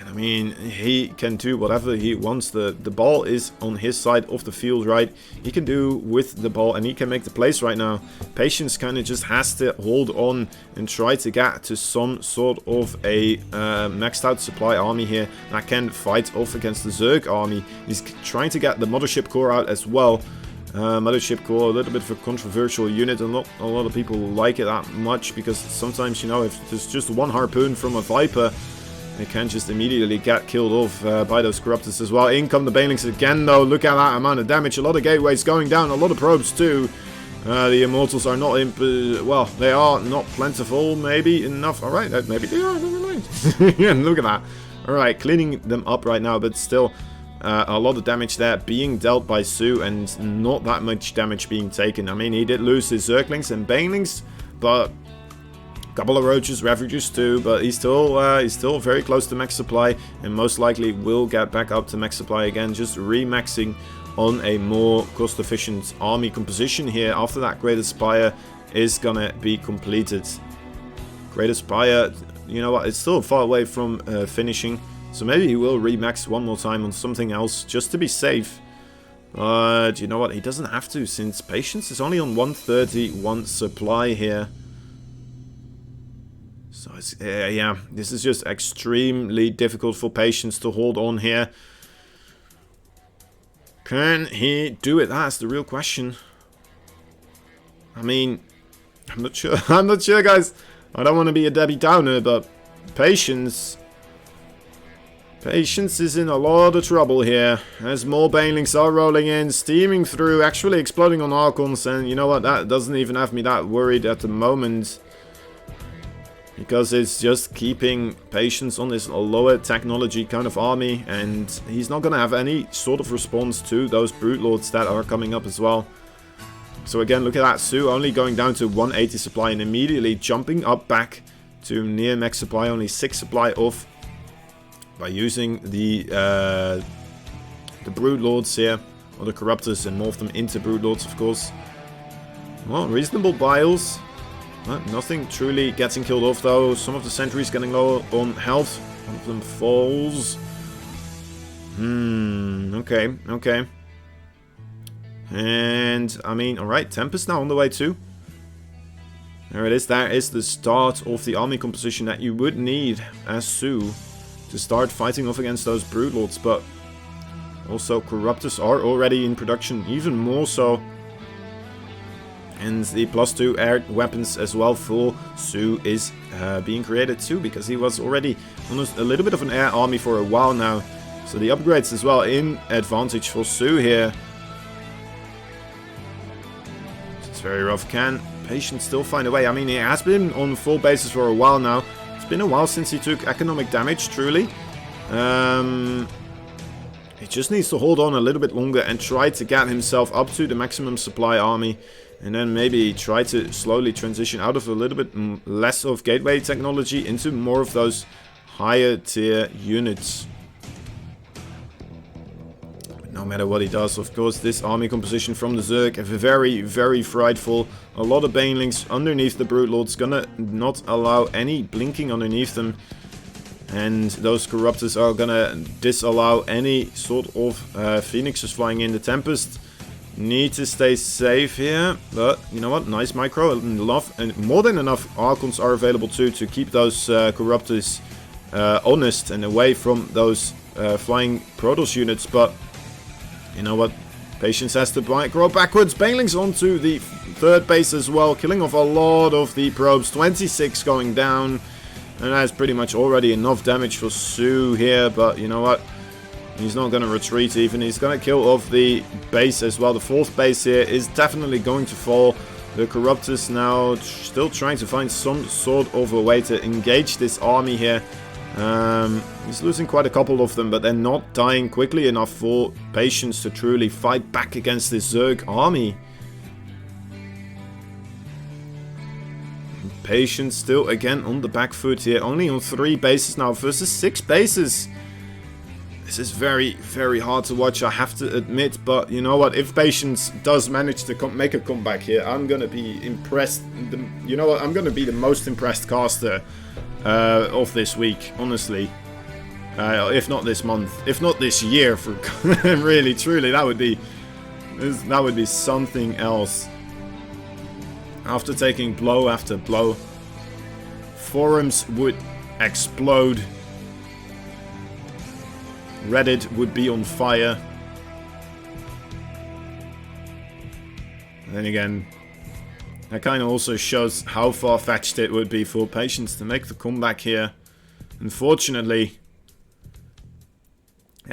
I mean, he can do whatever he wants. The ball is on his side of the field, right? He can do with the ball and he can make the plays right now. Patience kind of just has to hold on and try to get to some sort of a maxed out supply army here that can fight off against the Zerg army. He's trying to get the Mothership Core out as well. Mothership Core, a little bit of a controversial unit, and not a lot of people like it that much because sometimes, you know, if there's just one harpoon from a Viper, they can just immediately get killed off by those Corruptors as well. In come the Banelings again, though. Look at that amount of damage. A lot of gateways going down. A lot of probes, too. The Immortals are not... well, they are not plentiful. Maybe enough. Alright, maybe they are. Never mind. Yeah, look at that. Alright, cleaning them up right now. But still, a lot of damage there being dealt by Su. And not that much damage being taken. I mean, he did lose his Zerglings and Banelings. But... couple of Roaches, Refugees too, but he's still very close to max supply and most likely will get back up to max supply again, just remaxing on a more cost-efficient army composition here after that Greater Spire is gonna be completed. Greater Spire, you know what, it's still far away from finishing, so maybe he will remax one more time on something else just to be safe. But you know what, he doesn't have to since Patience is only on 131 supply here. So, yeah, this is just extremely difficult for Patience to hold on here. Can he do it? That's the real question. I mean, I'm not sure. I'm not sure, guys. I don't want to be a Debbie Downer, but Patience is in a lot of trouble here, as more Banelings are rolling in, steaming through, actually exploding on Archons, and you know what, that doesn't even have me that worried at the moment, because it's just keeping Patience on this lower technology kind of army, and he's not going to have any sort of response to those Brute Lords that are coming up as well. So again, look at that, Su only going down to 180 supply and immediately jumping up back to near max supply, only 6 supply off, by using the Brood Lords here, or the Corruptors, and morph them into Brood Lords, of course. Well, reasonable biles. Nothing truly getting killed off, though. Some of the sentries getting low on health. One of them falls. Okay. And, I mean, alright, Tempest now on the way too. There it is. That is the start of the army composition that you would need as Su to start fighting off against those Brood Lords, but also Corruptors are already in production, even more so. And the +2 air weapons as well for Su is being created too, because he was already on a little bit of an air army for a while now. So the upgrades as well in advantage for Su here. It's very rough. Can Patience still find a way? I mean, he has been on full basis for a while now. Been a while since he took economic damage, truly. He just needs to hold on a little bit longer and try to get himself up to the maximum supply army, and then maybe try to slowly transition out of a little bit less of gateway technology into more of those higher tier units. No matter what he does, of course, this army composition from the Zerg is very, very frightful. A lot of Banelings underneath the Brood Lords, gonna not allow any blinking underneath them. And those Corruptors are gonna disallow any sort of Phoenixes flying in. The Tempest need to stay safe here, but you know what, nice micro, and more than enough Archons are available too to keep those Corruptors honest and away from those flying Protoss units, but you know what? Patience has to micro backwards. Banelings onto the third base as well, killing off a lot of the probes. 26 going down, and that's pretty much already enough damage for Su here. But you know what? He's not going to retreat even. He's going to kill off the base as well. The fourth base here is definitely going to fall. The Corruptors now still trying to find some sort of a way to engage this army here. He's losing quite a couple of them, but they're not dying quickly enough for Patience to truly fight back against this Zerg army. Patience still again on the back foot here, only on 3 bases now versus 6 bases. This is very, very hard to watch, I have to admit, but you know what, if Patience does manage to make a comeback here, I'm gonna be impressed. You know what, I'm gonna be the most impressed caster of this week, honestly. If not this month, if not this year, for really, truly, that would be something else. After taking blow after blow, forums would explode. Reddit would be on fire. And then again, that kind of also shows how far-fetched it would be for Patience to make the comeback here. Unfortunately,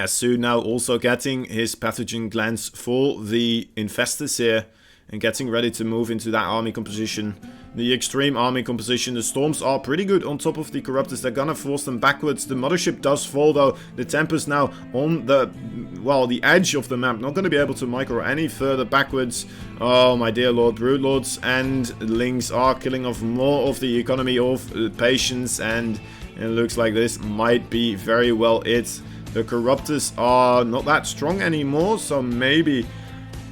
Su now also getting his pathogen glands for the infestors here, and getting ready to move into that army composition. The extreme army composition. The Storms are pretty good on top of the Corruptors. They're gonna force them backwards. The Mothership does fall though. The Tempest now on the, well, the edge of the map. Not gonna be able to micro any further backwards. Oh my dear lord. Brood Lords and Lings are killing off more of the economy of Patience, and it looks like this might be very well it. The Corruptors are not that strong anymore, so maybe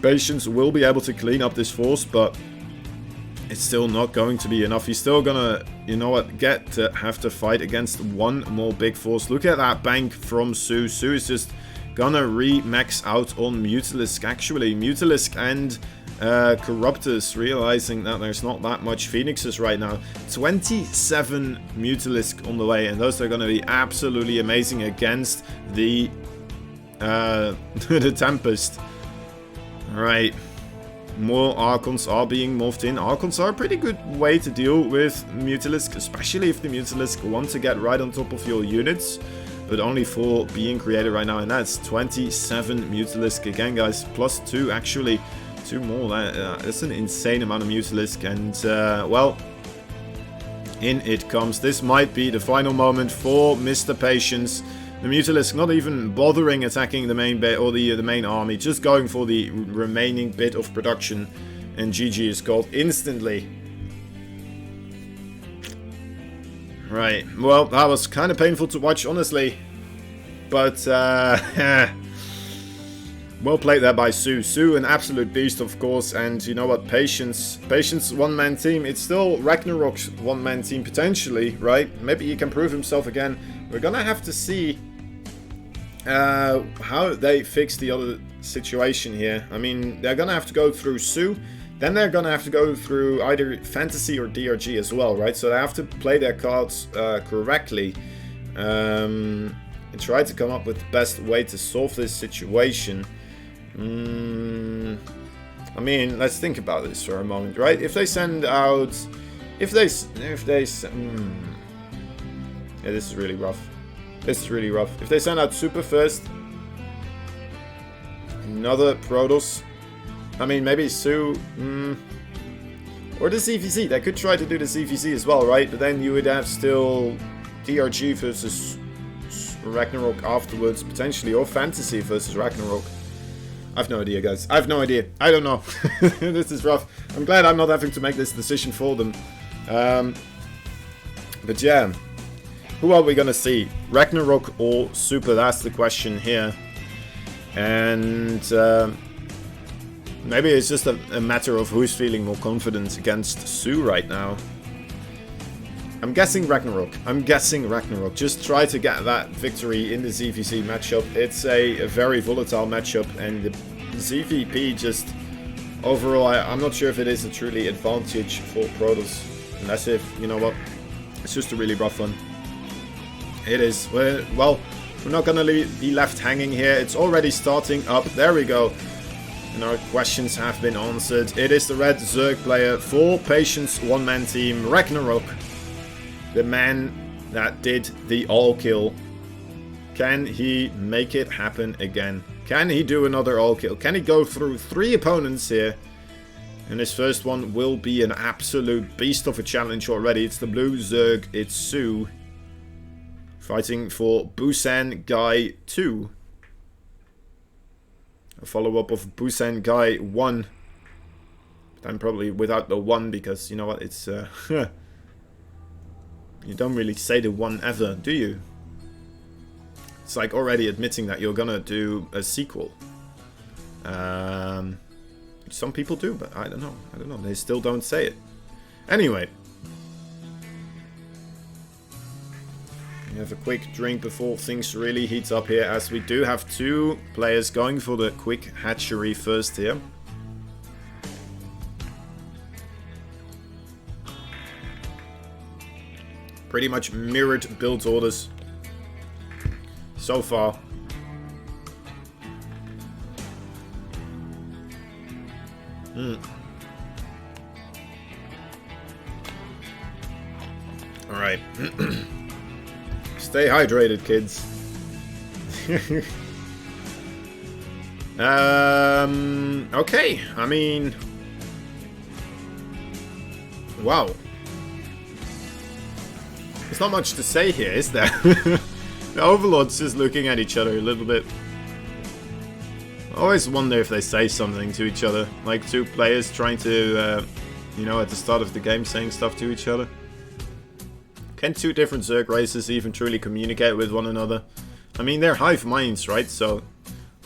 Patience will be able to clean up this force, but it's still not going to be enough. He's still gonna, you know what, have to fight against one more big force. Look at that bank from Su. Su is just gonna re-max out on Mutalisk, actually. Mutalisk and Corruptors, realizing that there's not that much Phoenixes right now. 27 Mutalisk on the way, and those are gonna be absolutely amazing against the Tempest. Right. More Archons are being morphed in. Archons are a pretty good way to deal with Mutalisk, especially if the Mutalisk want to get right on top of your units. But only 4 being created right now, and that's 27 Mutalisk again, guys. Plus 2, actually. 2 more. That's an insane amount of Mutalisk, and, well, in it comes. This might be the final moment for Mr. Patience. The Mutalisk not even bothering attacking the main or the main army, just going for the remaining bit of production, and GG is called instantly. Right, well, that was kind of painful to watch, honestly, but well played there by Su. Su, an absolute beast, of course, and you know what, Patience one-man team. It's still Ragnarok's one-man team potentially, right? Maybe he can prove himself again. We're gonna have to see how they fix the other situation here. I mean, they're gonna have to go through Su, then they're gonna have to go through either Fantasy or DRG as well, right? So they have to play their cards correctly and try to come up with the best way to solve this situation. I mean, let's think about this for a moment, right? If they send out, yeah, this is really rough. This is really rough. If they send out Super first, another Protoss, I mean, maybe Su, or the CVC. They could try to do the CVC as well, right? But then you would have still DRG versus Ragnarok afterwards, potentially, or Fantasy versus Ragnarok. I have no idea, guys. I have no idea. I don't know. This is rough. I'm glad I'm not having to make this decision for them. But yeah. Who are we gonna see? Ragnarok or Super? That's the question here. And maybe it's just a matter of who's feeling more confident against Su right now. I'm guessing Ragnarok. Just try to get that victory in the ZVC matchup. It's a very volatile matchup, and the ZVP just overall, I'm not sure if it is a truly advantage for Protoss. Unless if, you know what, it's just a really rough one. It is. Well, we're not gonna be left hanging here. It's already starting up. There we go. And our questions have been answered. It is the red Zerg player for Patience one-man team, Ragnarok. The man that did the all-kill. Can he make it happen again? Can he do another all-kill? Can he go through 3 opponents here? And his first one will be an absolute beast of a challenge already. It's the blue Zerg. It's Su. Fighting for Busan Guy 2. A follow-up of Busan Guy 1. But I'm probably without the 1 because, you know what, it's... you don't really say the 1 ever, do you? It's like already admitting that you're gonna do a sequel. Some people do, but I don't know. They still don't say it. Anyway. We have a quick drink before things really heat up here, as we do have 2 players going for the quick hatchery first here. Pretty much mirrored build orders so far. Alright. Stay hydrated, kids. Okay, I mean... Wow. There's not much to say here, is there? The Overlords just looking at each other a little bit. I always wonder if they say something to each other. Like 2 players trying to, you know, at the start of the game saying stuff to each other. Can 2 different Zerg races even truly communicate with one another? I mean, they're hive minds, right? So,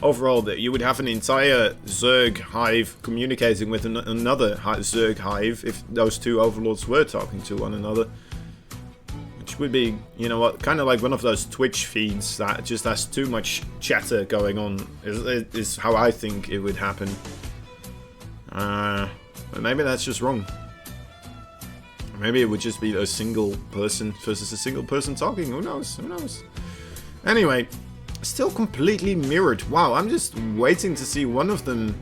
overall, you would have an entire Zerg hive communicating with another Zerg hive if those 2 Overlords were talking to one another. Which would be, you know what, kind of like one of those Twitch feeds that just has too much chatter going on, is how I think it would happen. But maybe that's just wrong. Maybe it would just be a single person versus a single person talking. Who knows? Who knows? Anyway, still completely mirrored. Wow, I'm just waiting to see one of them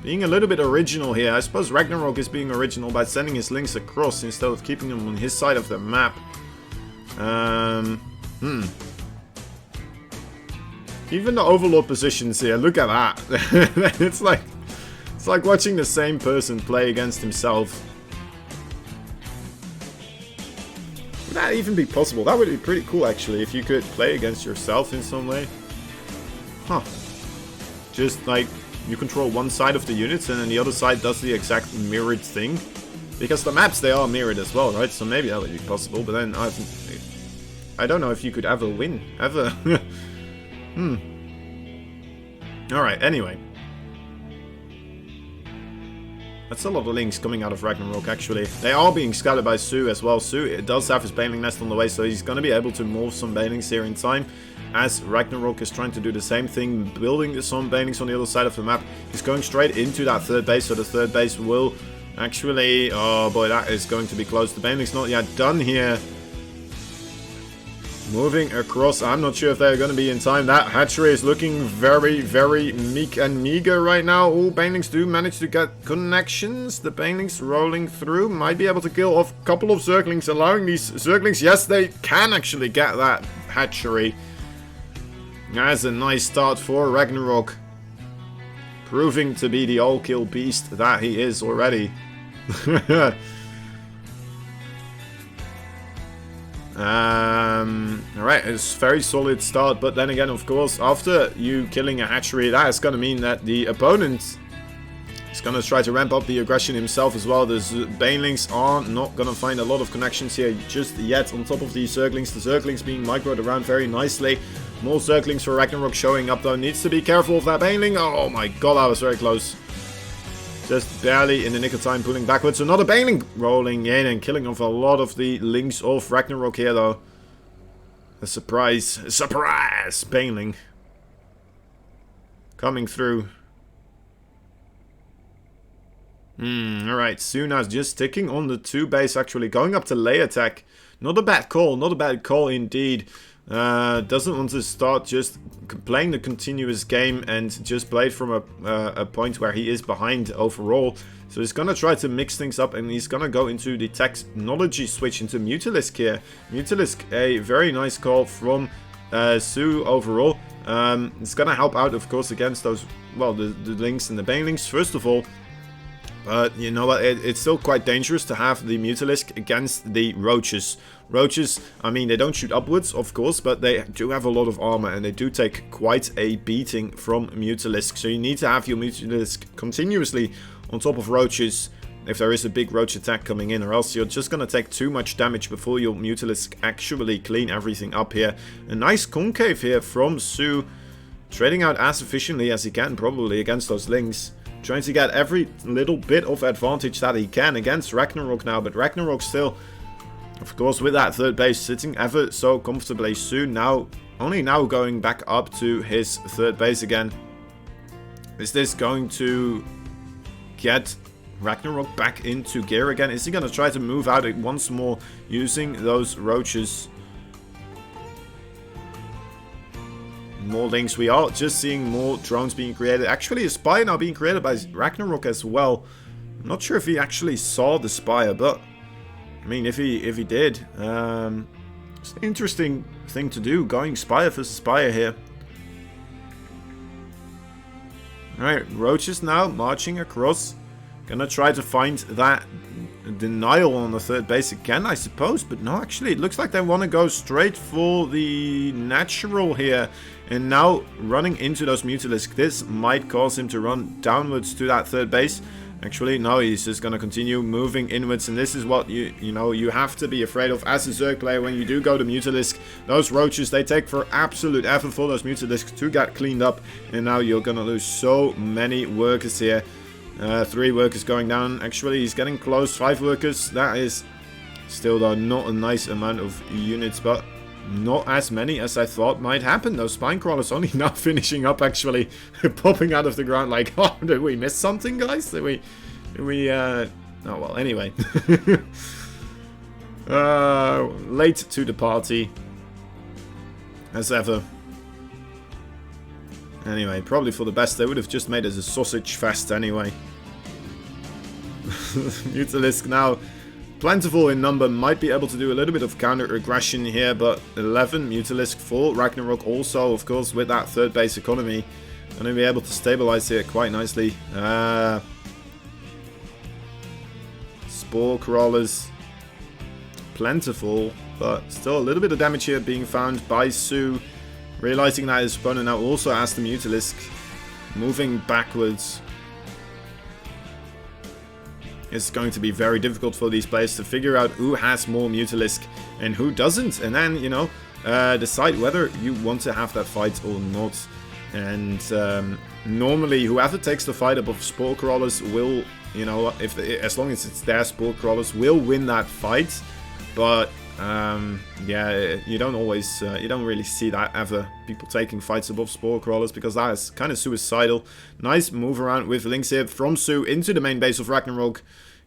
Being a little bit original here. I suppose Ragnarok is being original by sending his links across instead of keeping them on his side of the map. Even the Overlord positions here, look at that. It's like watching the same person play against himself. Would that even be possible? That would be pretty cool, actually, if you could play against yourself in some way. Huh. Just like you control one side of the units and then the other side does the exact mirrored thing. Because the maps, they are mirrored as well, right? So maybe that would be possible, but then I don't know if you could ever win. Ever. Alright, anyway. That's a lot of links coming out of Ragnarok, actually. They are being scattered by Su as well. Su does have his Baneling Nest on the way, so he's going to be able to morph some Banelings here in time. As Ragnarok is trying to do the same thing, building some Banelings on the other side of the map. He's going straight into that third base, so the third base will actually... Oh boy, that is going to be close. The Baneling's not yet done here. Moving across, I'm not sure if they're going to be in time. That hatchery is looking very, very meek and meager right now. All Banelings do manage to get connections. The Banelings rolling through might be able to kill off a couple of Zerglings, allowing these Zerglings. Yes, they can actually get that hatchery. That's a nice start for Ragnarok. Proving to be the all-kill beast that he is already. Alright, it's a very solid start, but then again, of course, after you killing a hatchery, that is going to mean that the opponent is going to try to ramp up the aggression himself as well. The Banelings are not going to find a lot of connections here just yet on top of these Zerglings. The Zerglings being microed around very nicely. More Zerglings for Ragnarok showing up though. Needs to be careful of that Baneling. Oh my god, that was very close. Just barely in the nick of time pulling backwards. Another Baneling rolling in and killing off a lot of the links of Ragnarok here though. A surprise. Surprise! Baneling. Coming through. Alright. Suna's just sticking on the 2 base actually. Going up to lay attack. Not a bad call. Not a bad call indeed. Doesn't want to start just playing the continuous game and just play it from a point where he is behind overall. So he's gonna try to mix things up and he's gonna go into the technology switch into Mutalisk here. Mutalisk, a very nice call from Su overall. It's gonna help out, of course, against those, well, the links and the Banelings, first of all. But you know what, it's still quite dangerous to have the Mutalisk against the Roaches. Roaches, I mean, they don't shoot upwards, of course, but they do have a lot of armor and they do take quite a beating from Mutalisk. So you need to have your Mutalisk continuously on top of Roaches if there is a big Roach attack coming in, or else you're just going to take too much damage before your Mutalisk actually clean everything up here. A nice concave here from Su, trading out as efficiently as he can probably against those links. Trying to get every little bit of advantage that he can against Ragnarok now, but Ragnarok still, of course, with that third base sitting ever so comfortably. Soon now, only now going back up to his third base again. Is this going to get Ragnarok back into gear again? Is he going to try to move out once more using those Roaches? More links. We are just seeing more drones being created. Actually, a Spire now being created by Ragnarok as well. I'm not sure if he actually saw the Spire, but I mean, if he did, it's an interesting thing to do, going Spire versus Spire here. Alright, Roaches now marching across. Gonna try to find that denial on the third base again, I suppose. But no, actually, it looks like they want to go straight for the natural here. And now running into those Mutalisk. This might cause him to run downwards to that third base. Actually, no, he's just going to continue moving inwards. And this is what you have to be afraid of as a Zerg player when you do go to Mutalisk. Those Roaches, they take for absolute effort for those Mutalisks to get cleaned up. And now you're going to lose so many workers here. 3 workers going down. Actually, he's getting close. 5 workers. That is still, though, not a nice amount of units, but not as many as I thought might happen. Those Spine Crawlers only now finishing up, actually. Popping out of the ground like, oh, did we miss something, guys? Did we oh, well, anyway. Late to the party. As ever. Anyway, probably for the best. They would have just made it a sausage fest anyway. Mutalisk now plentiful in number, might be able to do a little bit of counter-aggression here, but 11 Mutalisk full. Ragnarok also, of course, with that third base economy, going to be able to stabilize here quite nicely. Spore Crawlers, plentiful, but still a little bit of damage here being found by Su, realizing that his opponent now also has the Mutalisk, moving backwards. It's going to be very difficult for these players to figure out who has more Mutalisk and who doesn't, and then, you know, decide whether you want to have that fight or not. And normally, whoever takes the fight above Spore Crawlers will, you know, as long as it's their Spore Crawlers, will win that fight. But yeah, you don't always, you don't really see that ever, people taking fights above Spore Crawlers, because that is kind of suicidal. Nice move around with Lynx here from Su into the main base of Ragnarok,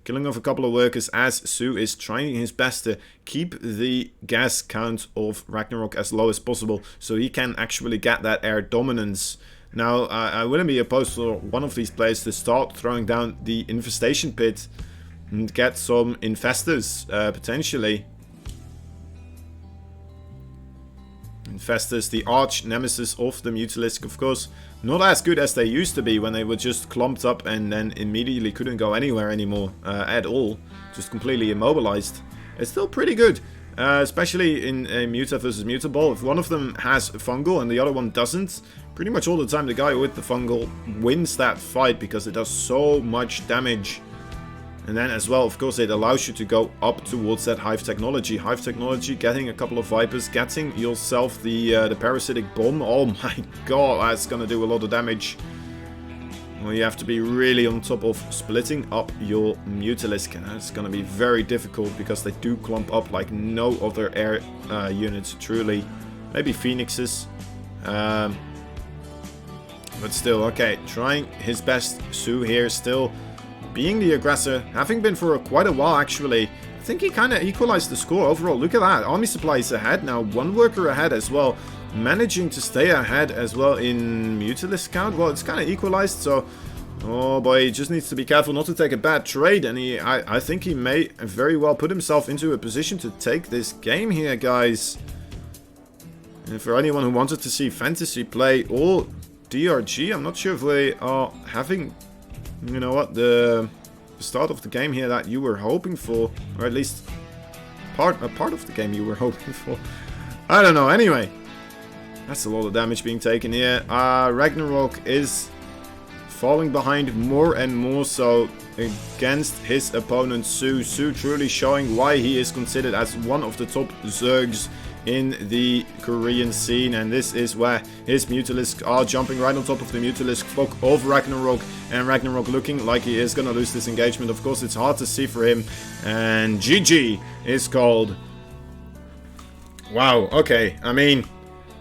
killing off a couple of workers as Su is trying his best to keep the gas count of Ragnarok as low as possible, so he can actually get that air dominance. Now, I wouldn't be opposed for one of these players to start throwing down the infestation pit and get some infestors, potentially. Infestors, the arch nemesis of the Mutalisk, of course, not as good as they used to be when they were just clumped up and then immediately couldn't go anywhere anymore at all, just completely immobilized. It's still pretty good, especially in a Muta versus Muta ball. If one of them has fungal and the other one doesn't, pretty much all the time the guy with the fungal wins that fight because it does so much damage. And then as well, of course, it allows you to go up towards that Hive Technology. Hive Technology, getting a couple of Vipers, getting yourself the Parasitic Bomb. Oh my god, that's going to do a lot of damage. Well, you have to be really on top of splitting up your Mutalisk. And that's going to be very difficult because they do clump up like no other air units, truly. Maybe Phoenixes. But still, okay, trying his best. Su here still being the aggressor, having been for quite a while actually. I think he kind of equalized the score overall. Look at that, army supplies ahead now, one worker ahead as well, managing to stay ahead as well in Mutalisk count. Well, it's kind of equalized, so oh boy, he just needs to be careful not to take a bad trade, and I think he may very well put himself into a position to take this game here, guys. And for anyone who wanted to see fantasy play or DRG, I'm not sure if they are having, you know what, the start of the game here that you were hoping for, or at least a part of the game you were hoping for. I don't know. Anyway, that's a lot of damage being taken here. Ragnarok is falling behind more and more so against his opponent Su. Su truly showing why he is considered as one of the top Zergs in the Korean scene, and this is where his Mutalisk are jumping right on top of the Mutalisk flock of Ragnarok, and Ragnarok looking like he is gonna lose this engagement. Of course, it's hard to see for him, and GG is called. Wow, okay, I mean,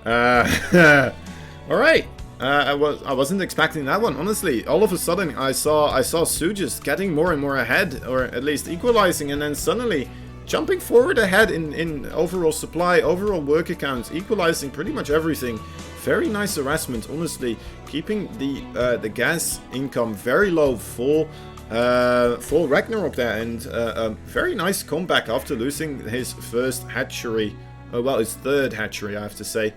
alright. I wasn't expecting that one, honestly. All of a sudden, I saw Su just getting more and more ahead, or at least equalizing, and then suddenly jumping forward ahead in overall supply, overall worker counts, equalizing pretty much everything. Very nice harassment, honestly. Keeping the gas income very low for Ragnarok there, and a very nice comeback after losing his first hatchery. Well, his third hatchery, I have to say.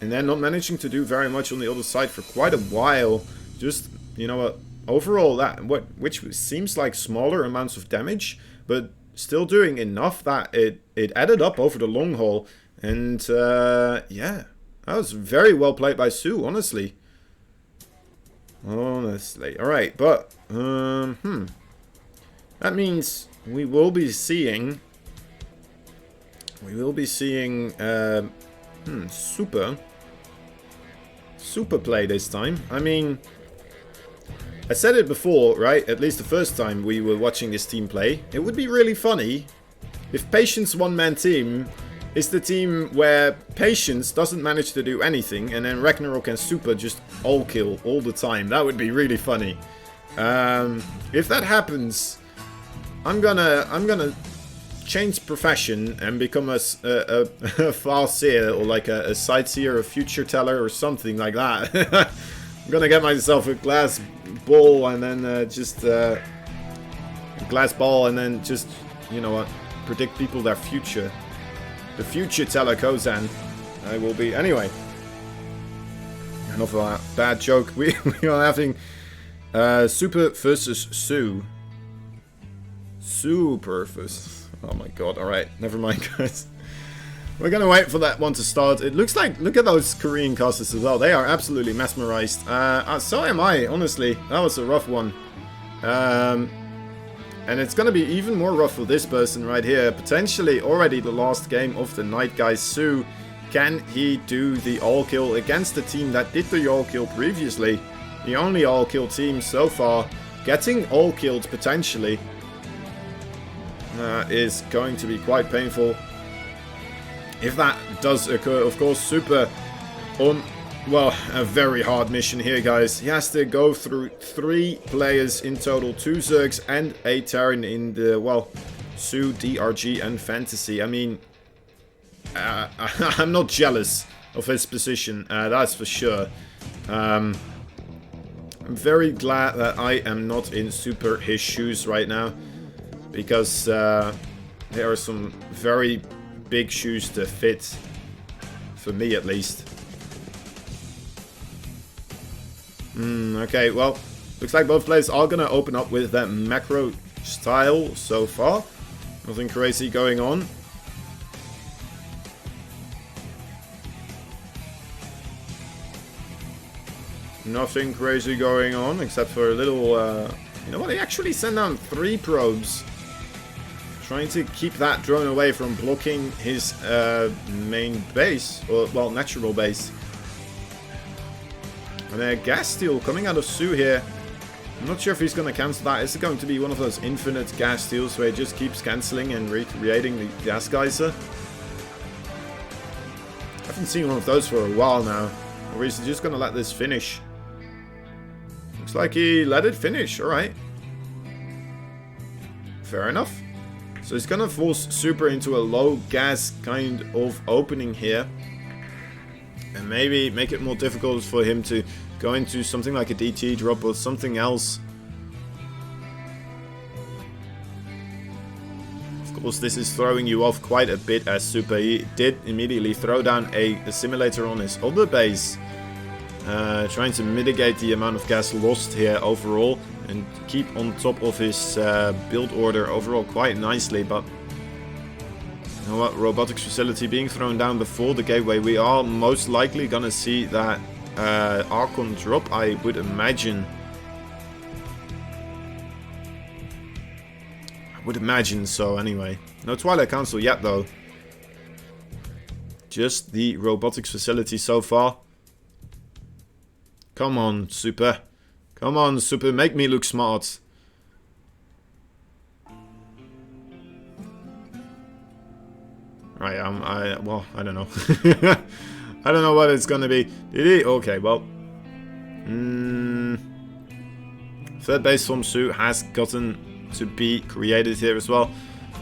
And then not managing to do very much on the other side for quite a while. Just, you know, overall, which seems like smaller amounts of damage, but still doing enough that it added up over the long haul. And yeah, that was very well played by Su, honestly. Honestly, all right, but that means we will be seeing super play this time. I mean, I said it before, right? At least the first time we were watching this team play. It would be really funny if Patience one-man team is the team where Patience doesn't manage to do anything, and then Ragnarok and Super just all kill all the time. That would be really funny. If that happens, I'm gonna change profession and become a farseer or like a sightseer, a future teller or something like that. I'm gonna get myself a glass ball and then just a glass ball and then just, you know what, predict people their future. The future teller Kozan. I will be anyway. Enough of that bad joke. We are having Super versus Sue. Super versus. Oh my god! All right, never mind, guys. We're gonna wait for that one to start. It looks like, look at those Korean casters as well. They are absolutely mesmerized. So am I, honestly. That was a rough one. And it's gonna be even more rough for this person right here. Potentially already the last game of the night, guys. Sue. Can he do the all-kill against the team that did the all-kill previously? The only all-kill team so far. Getting all-killed potentially is going to be quite painful. If that does occur, of course, Super on, well, a very hard mission here, guys. He has to go through 3 players in total, 2 Zergs and a Terran in the, well, Sue, DRG and Fantasy. I mean, I'm not jealous of his position, that's for sure. I'm very glad that I am not in Super his shoes right now, because there are some very big shoes to fit, for me at least. Okay, well, looks like both players are gonna open up with that macro style so far. Nothing crazy going on. Nothing crazy going on, except for a little, you know what, they actually send down 3 probes. Trying to keep that drone away from blocking his main base, or, well, natural base. And a gas steal coming out of Sue here. I'm not sure if he's going to cancel that. Is it going to be one of those infinite gas steals where he just keeps cancelling and recreating the gas geyser? I haven't seen one of those for a while now. Or is he just going to let this finish? Looks like he let it finish, alright. Fair enough. So he's going to force Super into a low gas kind of opening here. And maybe make it more difficult for him to go into something like a DT drop or something else. Of course, this is throwing you off quite a bit as Super. He did immediately throw down a simulator on his other base. Trying to mitigate the amount of gas lost here overall. And keep on top of his build order overall quite nicely. But you know what? Robotics facility being thrown down before the gateway. We are most likely going to see that Archon drop, I would imagine. I would imagine so anyway. No Twilight Council yet though. Just the robotics facility so far. Come on, Super. Come on, Super. Make me look smart. Right, well, I don't know. I don't know what it's gonna be. Did he? Okay, well. Third base from Sue has gotten to be created here as well.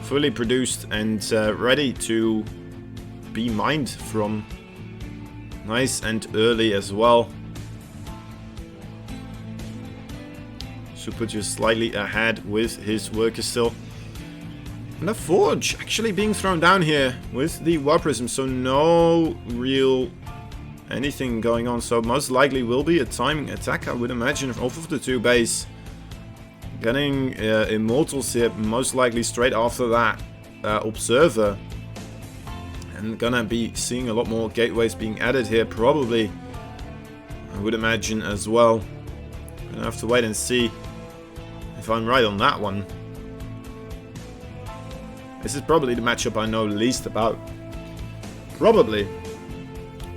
Fully produced and ready to be mined from. Nice and early as well. Super just slightly ahead with his workers still. And a forge actually being thrown down here with the War Prism, so no real anything going on. So most likely will be a timing attack, I would imagine, off of the 2 base. Getting Immortals here, most likely straight after that Observer. And gonna be seeing a lot more gateways being added here, probably, I would imagine as well. Gonna have to wait and see if I'm right on that one. This is probably the matchup I know least about. Probably.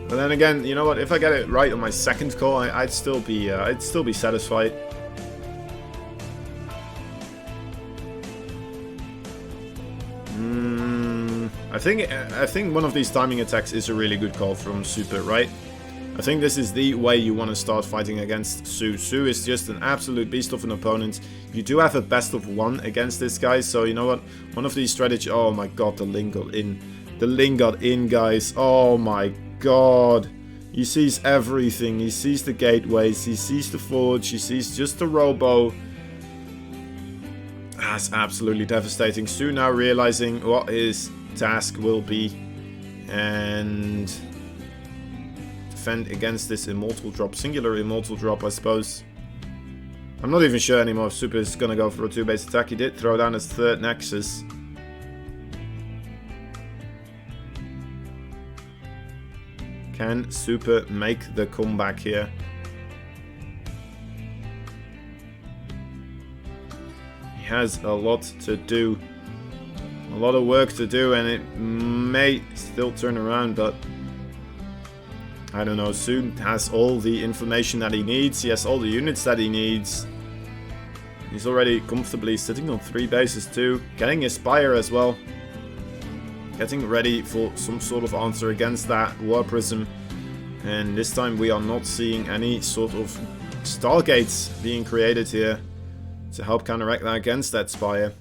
But then again, you know what? If I get it right on my second call, I'd still be satisfied. I think one of these timing attacks is a really good call from Super, right? I think this is the way you want to start fighting against Su. Su is just an absolute beast of an opponent. You do have a best of 1 against this guy, so you know what? One of these strategies... Oh my god, the Ling got in. The Ling got in, guys. Oh my god. He sees everything. He sees the gateways. He sees the forge. He sees just the robo. That's absolutely devastating. Su now realizing what his task will be. And... defend against this immortal drop. Singular immortal drop, I suppose. I'm not even sure anymore if Super is going to go for a 2-base attack. He did throw down his 3rd Nexus. Can Super make the comeback here? He has a lot to do. A lot of work to do, and it may still turn around, but... I don't know. Su has all the information that he needs. He has all the units that he needs. He's already comfortably sitting on 3 bases too. Getting his Spire as well. Getting ready for some sort of answer against that War Prism. And this time we are not seeing any sort of Stargates being created here to help counteract that against that Spire.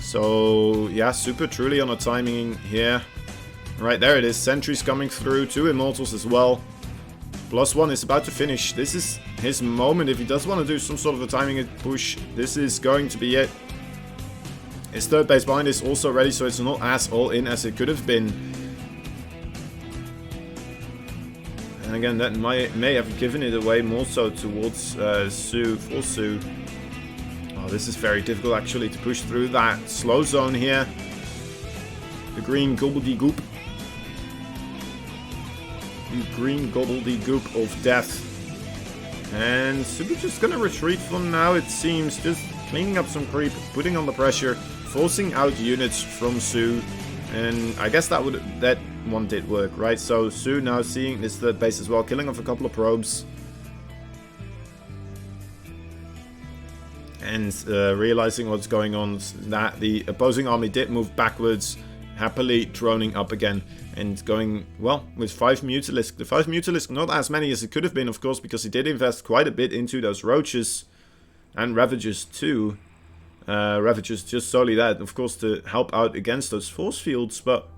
So yeah, Super truly on a timing here. Right, there it is. Sentries coming through. 2 Immortals as well. +1 is about to finish. This is his moment. If he does want to do some sort of a timing push, this is going to be it. His 3rd base behind is also ready, so it's not as all in as it could have been. And again, that may have given it away more so towards Su, for Su. Oh, this is very difficult actually to push through that slow zone here. The green gobbledygook. The green gobbledygook of death. And Super just gonna retreat for now, it seems. Just cleaning up some creep, putting on the pressure, forcing out units from Su. And I guess that one did work, right? So Su now seeing this 3rd base as well, killing off a couple of probes. And realizing what's going on, that the opposing army did move backwards, happily droning up again and going, well, with 5 Mutalisk. The 5 Mutalisk, not as many as it could have been, of course, because he did invest quite a bit into those Roaches and Ravagers too. Ravagers just solely that, of course, to help out against those force fields, but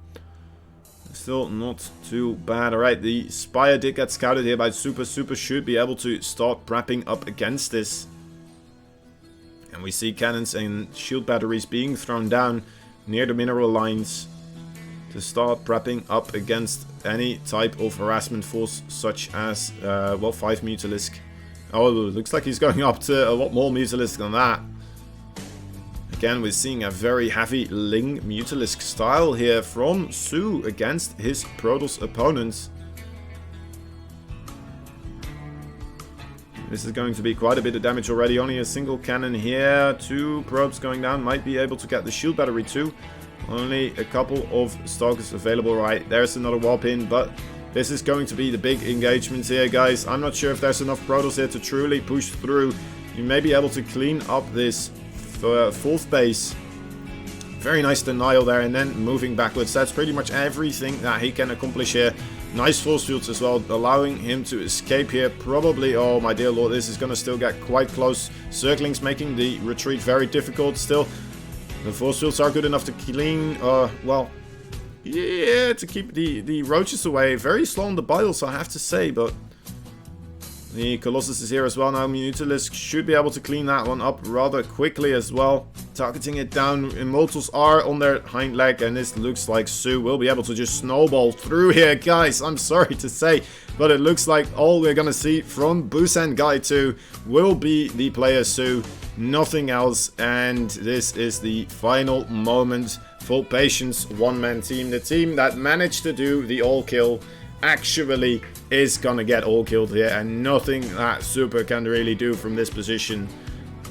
still not too bad. Alright, the Spire did get scouted here by Super. Super should be able to start prepping up against this. And we see cannons and shield batteries being thrown down near the mineral lines to start prepping up against any type of harassment force, such as, well, 5 Mutalisk. Oh, it looks like he's going up to a lot more Mutalisk than that. Again, we're seeing a very heavy Ling Mutalisk style here from Su against his Protoss opponents. This is going to be quite a bit of damage already. Only a single cannon here. 2 probes going down. Might be able to get the shield battery too. Only a couple of Stalkers available. Right, there's another warp in, but this is going to be the big engagement here, guys. I'm not sure if there's enough Protoss here to truly push through. You may be able to clean up this 4th base. Very nice denial there, and then moving backwards. That's pretty much everything that he can accomplish here. Nice force fields as well, allowing him to escape here. Probably, oh my dear lord, this is going to still get quite close. Circling's making the retreat very difficult. Still, the force fields are good enough to clean, well, yeah, to keep the roaches away. Very slow on the Biles, I have to say, but the Colossus is here as well now. Mutalisk should be able to clean that one up rather quickly as well. Targeting it down. Immortals are on their hind leg, and this looks like Su will be able to just snowball through here, guys. I'm sorry to say, but it looks like all we're gonna see from Busangai 2 will be the player Su, nothing else. And this is the final moment for Patience one-man team. The team that managed to do the all-kill actually is gonna get all killed here, and nothing that Super can really do from this position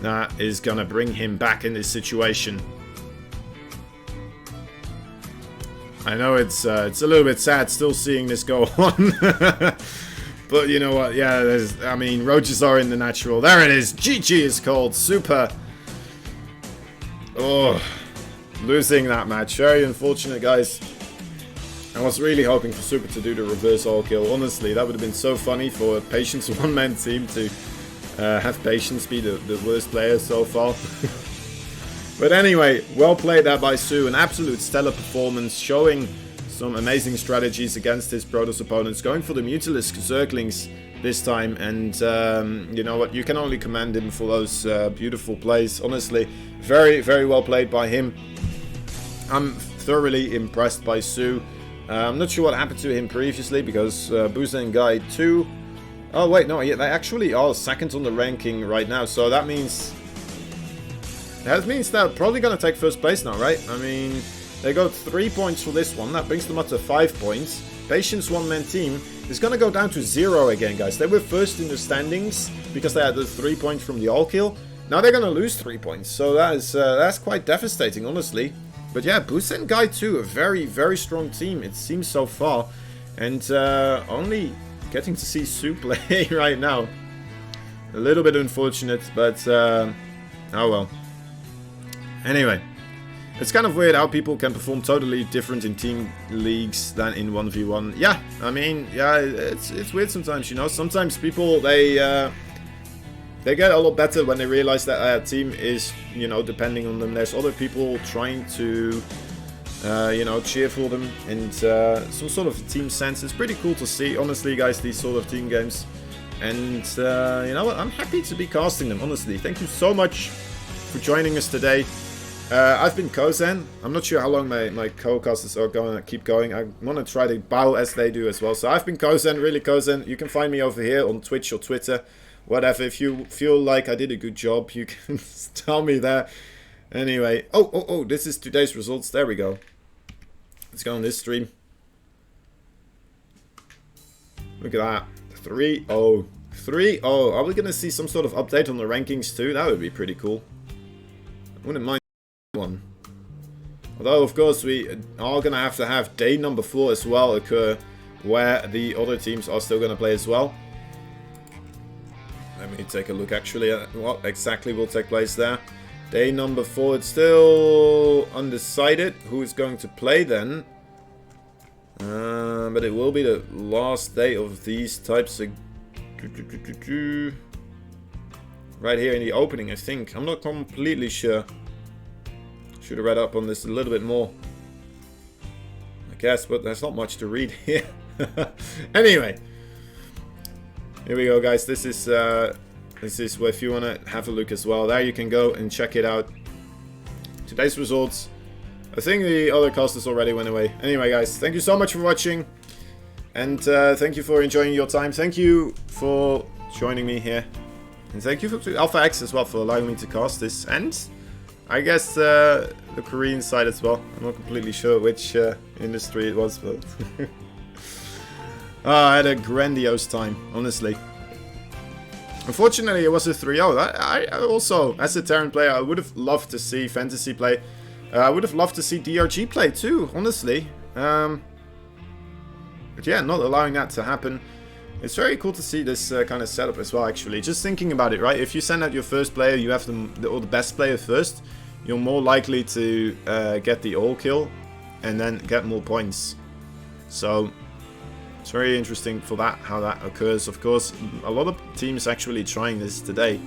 that is gonna bring him back in this situation. I know it's a little bit sad still seeing this go on, but you know what? Yeah, I mean, roaches are in the natural. There it is. GG is called. Super. Oh, losing that match. Very unfortunate, guys. I was really hoping for Super to do the reverse all kill. Honestly, that would have been so funny for a Patience one-man team to have Patience be the worst player so far. But anyway, well played there by Su. An absolute stellar performance, showing some amazing strategies against his Protoss opponents, going for the Mutalisk Zerglings this time, and you know what, you can only commend him for those beautiful plays. Honestly, very, very well played by him. I'm thoroughly impressed by Su. I'm not sure what happened to him previously, because Buzen Guy 2... Oh wait, no, yeah, they actually are second on the ranking right now, so that means... they're probably going to take first place now, right? I mean, they got 3 points for this one, that brings them up to 5 points. Patience one-man team is going to go down to 0 again, guys. They were first in the standings because they had the 3 points from the all-kill. Now they're going to lose 3 points, so that's quite devastating, honestly. But yeah, Buzen Guy 2, a very, very strong team, it seems so far. And only getting to see Su play right now. A little bit unfortunate, but oh well. Anyway, it's kind of weird how people can perform totally different in team leagues than in 1v1. Yeah, I mean, yeah, it's weird sometimes, you know. Sometimes people, they get a lot better when they realize that a team is, you know, depending on them. There's other people trying to, you know, cheer for them, and some sort of team sense. It's pretty cool to see, honestly, guys, these sort of team games. And you know what, I'm happy to be casting them, honestly. Thank you so much for joining us today. I've been Kozen. I'm not sure how long my co-casters are going to keep going. I want to try to bow as they do as well. So I've been Kozen, really Kozen. You can find me over here on Twitch or Twitter. Whatever, if you feel like I did a good job, you can tell me that. Anyway, oh, this is today's results. There we go. Let's go on this stream. Look at that. 3-0. 3-0. Are we going to see some sort of update on the rankings too? That would be pretty cool. I wouldn't mind one. Although, of course, we are going to have day number 4 as well occur, where the other teams are still going to play as well. Let me take a look actually at what exactly will take place there. Day number 4, it's still undecided who is going to play then. But it will be the last day of these types of... right here in the opening, I think. I'm not completely sure. Should have read up on this a little bit more, I guess, but there's not much to read here. Anyway. Here we go, guys. This is where, if you want to have a look as well, there you can go and check it out. Today's results. I think the other casters already went away. Anyway, guys, thank you so much for watching, and thank you for enjoying your time. Thank you for joining me here, and thank you to Alpha X as well for allowing me to cast this, and I guess the Korean side as well. I'm not completely sure which industry it was, but. I had a grandiose time, honestly. Unfortunately, it was a 3-0. I also, as a Terran player, I would have loved to see Fantasy play. I would have loved to see DRG play too, honestly. But yeah, not allowing that to happen. It's very cool to see this kind of setup as well, actually. Just thinking about it, right? If you send out your first player, you have the best player first, you're more likely to get the all kill and then get more points. So... it's very interesting for that, how that occurs. Of course, a lot of teams actually trying this today.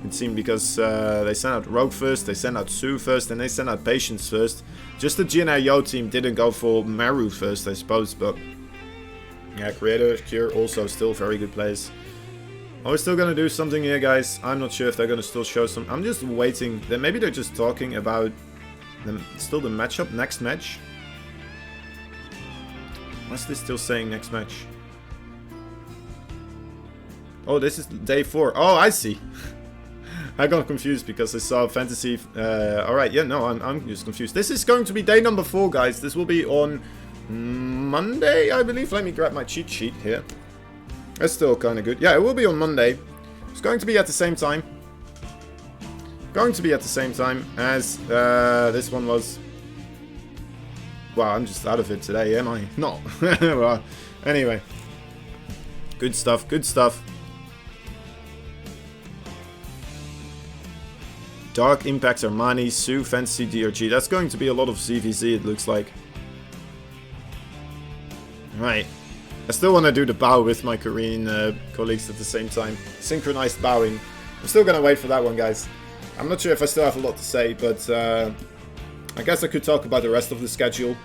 It seemed because they sent out Rogue first, they sent out Su first, and they sent out Patience first. Just the GNR team didn't go for Meru first, I suppose, but... yeah, Creator, Cure also still very good players. Are we still going to do something here, guys? I'm not sure if they're going to still show some... I'm just waiting. Maybe they're just talking about still the matchup, next match. What's this still saying next match? Oh, this is day 4. Oh, I see. I got confused because I saw Fantasy. Alright, yeah, no, I'm just confused. This is going to be day number 4, guys. This will be on Monday, I believe. Let me grab my cheat sheet here. That's still kind of good. Yeah, it will be on Monday. It's going to be at the same time. Going to be at the same time as this one was. Wow, I'm just out of it today, am I? No. Well, anyway. Good stuff, good stuff. Dark Impact Armani, Su, Fantasy, DRG. That's going to be a lot of ZVZ, it looks like. Right. I still want to do the bow with my Korean colleagues at the same time. Synchronized bowing. I'm still going to wait for that one, guys. I'm not sure if I still have a lot to say, but I guess I could talk about the rest of the schedule.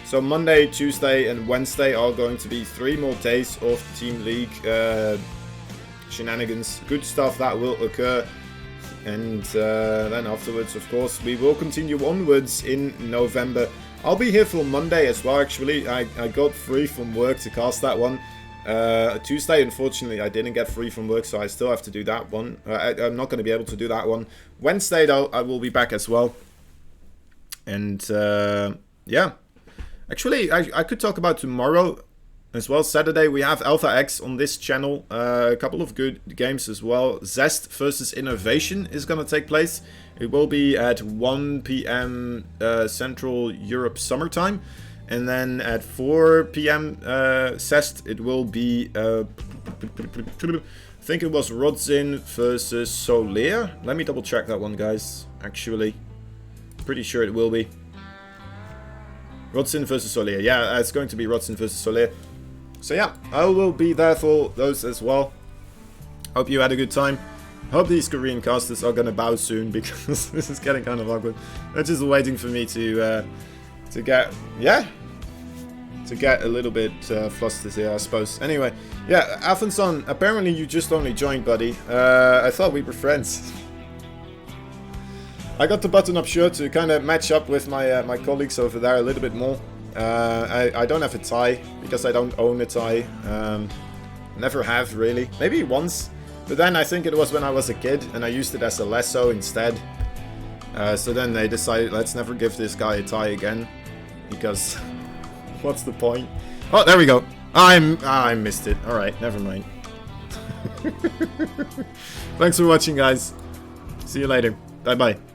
So Monday, Tuesday and Wednesday are going to be 3 more days of Team League shenanigans. Good stuff that will occur. And then afterwards, of course, we will continue onwards in November. I'll be here for Monday as well, actually. I got free from work to cast that one. Tuesday, unfortunately, I didn't get free from work, so I still have to do that one. I'm not going to be able to do that one. Wednesday, though, I will be back as well. And, yeah. Actually, I could talk about tomorrow as well. Saturday, we have Alpha X on this channel. A couple of good games as well. Zest versus Innovation is going to take place. It will be at 1 p.m. Central Europe summertime. And then at 4 p.m. Zest, it will be... I think it was Rodzin versus Soler. Let me double check that one, guys. Actually, pretty sure it will be. Rodzin versus Soler. Yeah, it's going to be Rodzin versus Soler. So yeah, I will be there for those as well. Hope you had a good time. Hope these Korean casters are gonna bow soon, because this is getting kind of awkward. They're just waiting for me to get, yeah, to get a little bit flustered here, I suppose. Anyway, yeah, Afanson, apparently you just only joined, buddy. I thought we were friends. I got the button-up shirt to kind of match up with my my colleagues over there a little bit more. I don't have a tie, because I don't own a tie. Never have, really. Maybe once. But then I think it was when I was a kid, and I used it as a lasso instead. So then they decided, let's never give this guy a tie again. Because, what's the point? Oh, there we go. I missed it. Alright, never mind. Thanks for watching, guys. See you later. Bye-bye.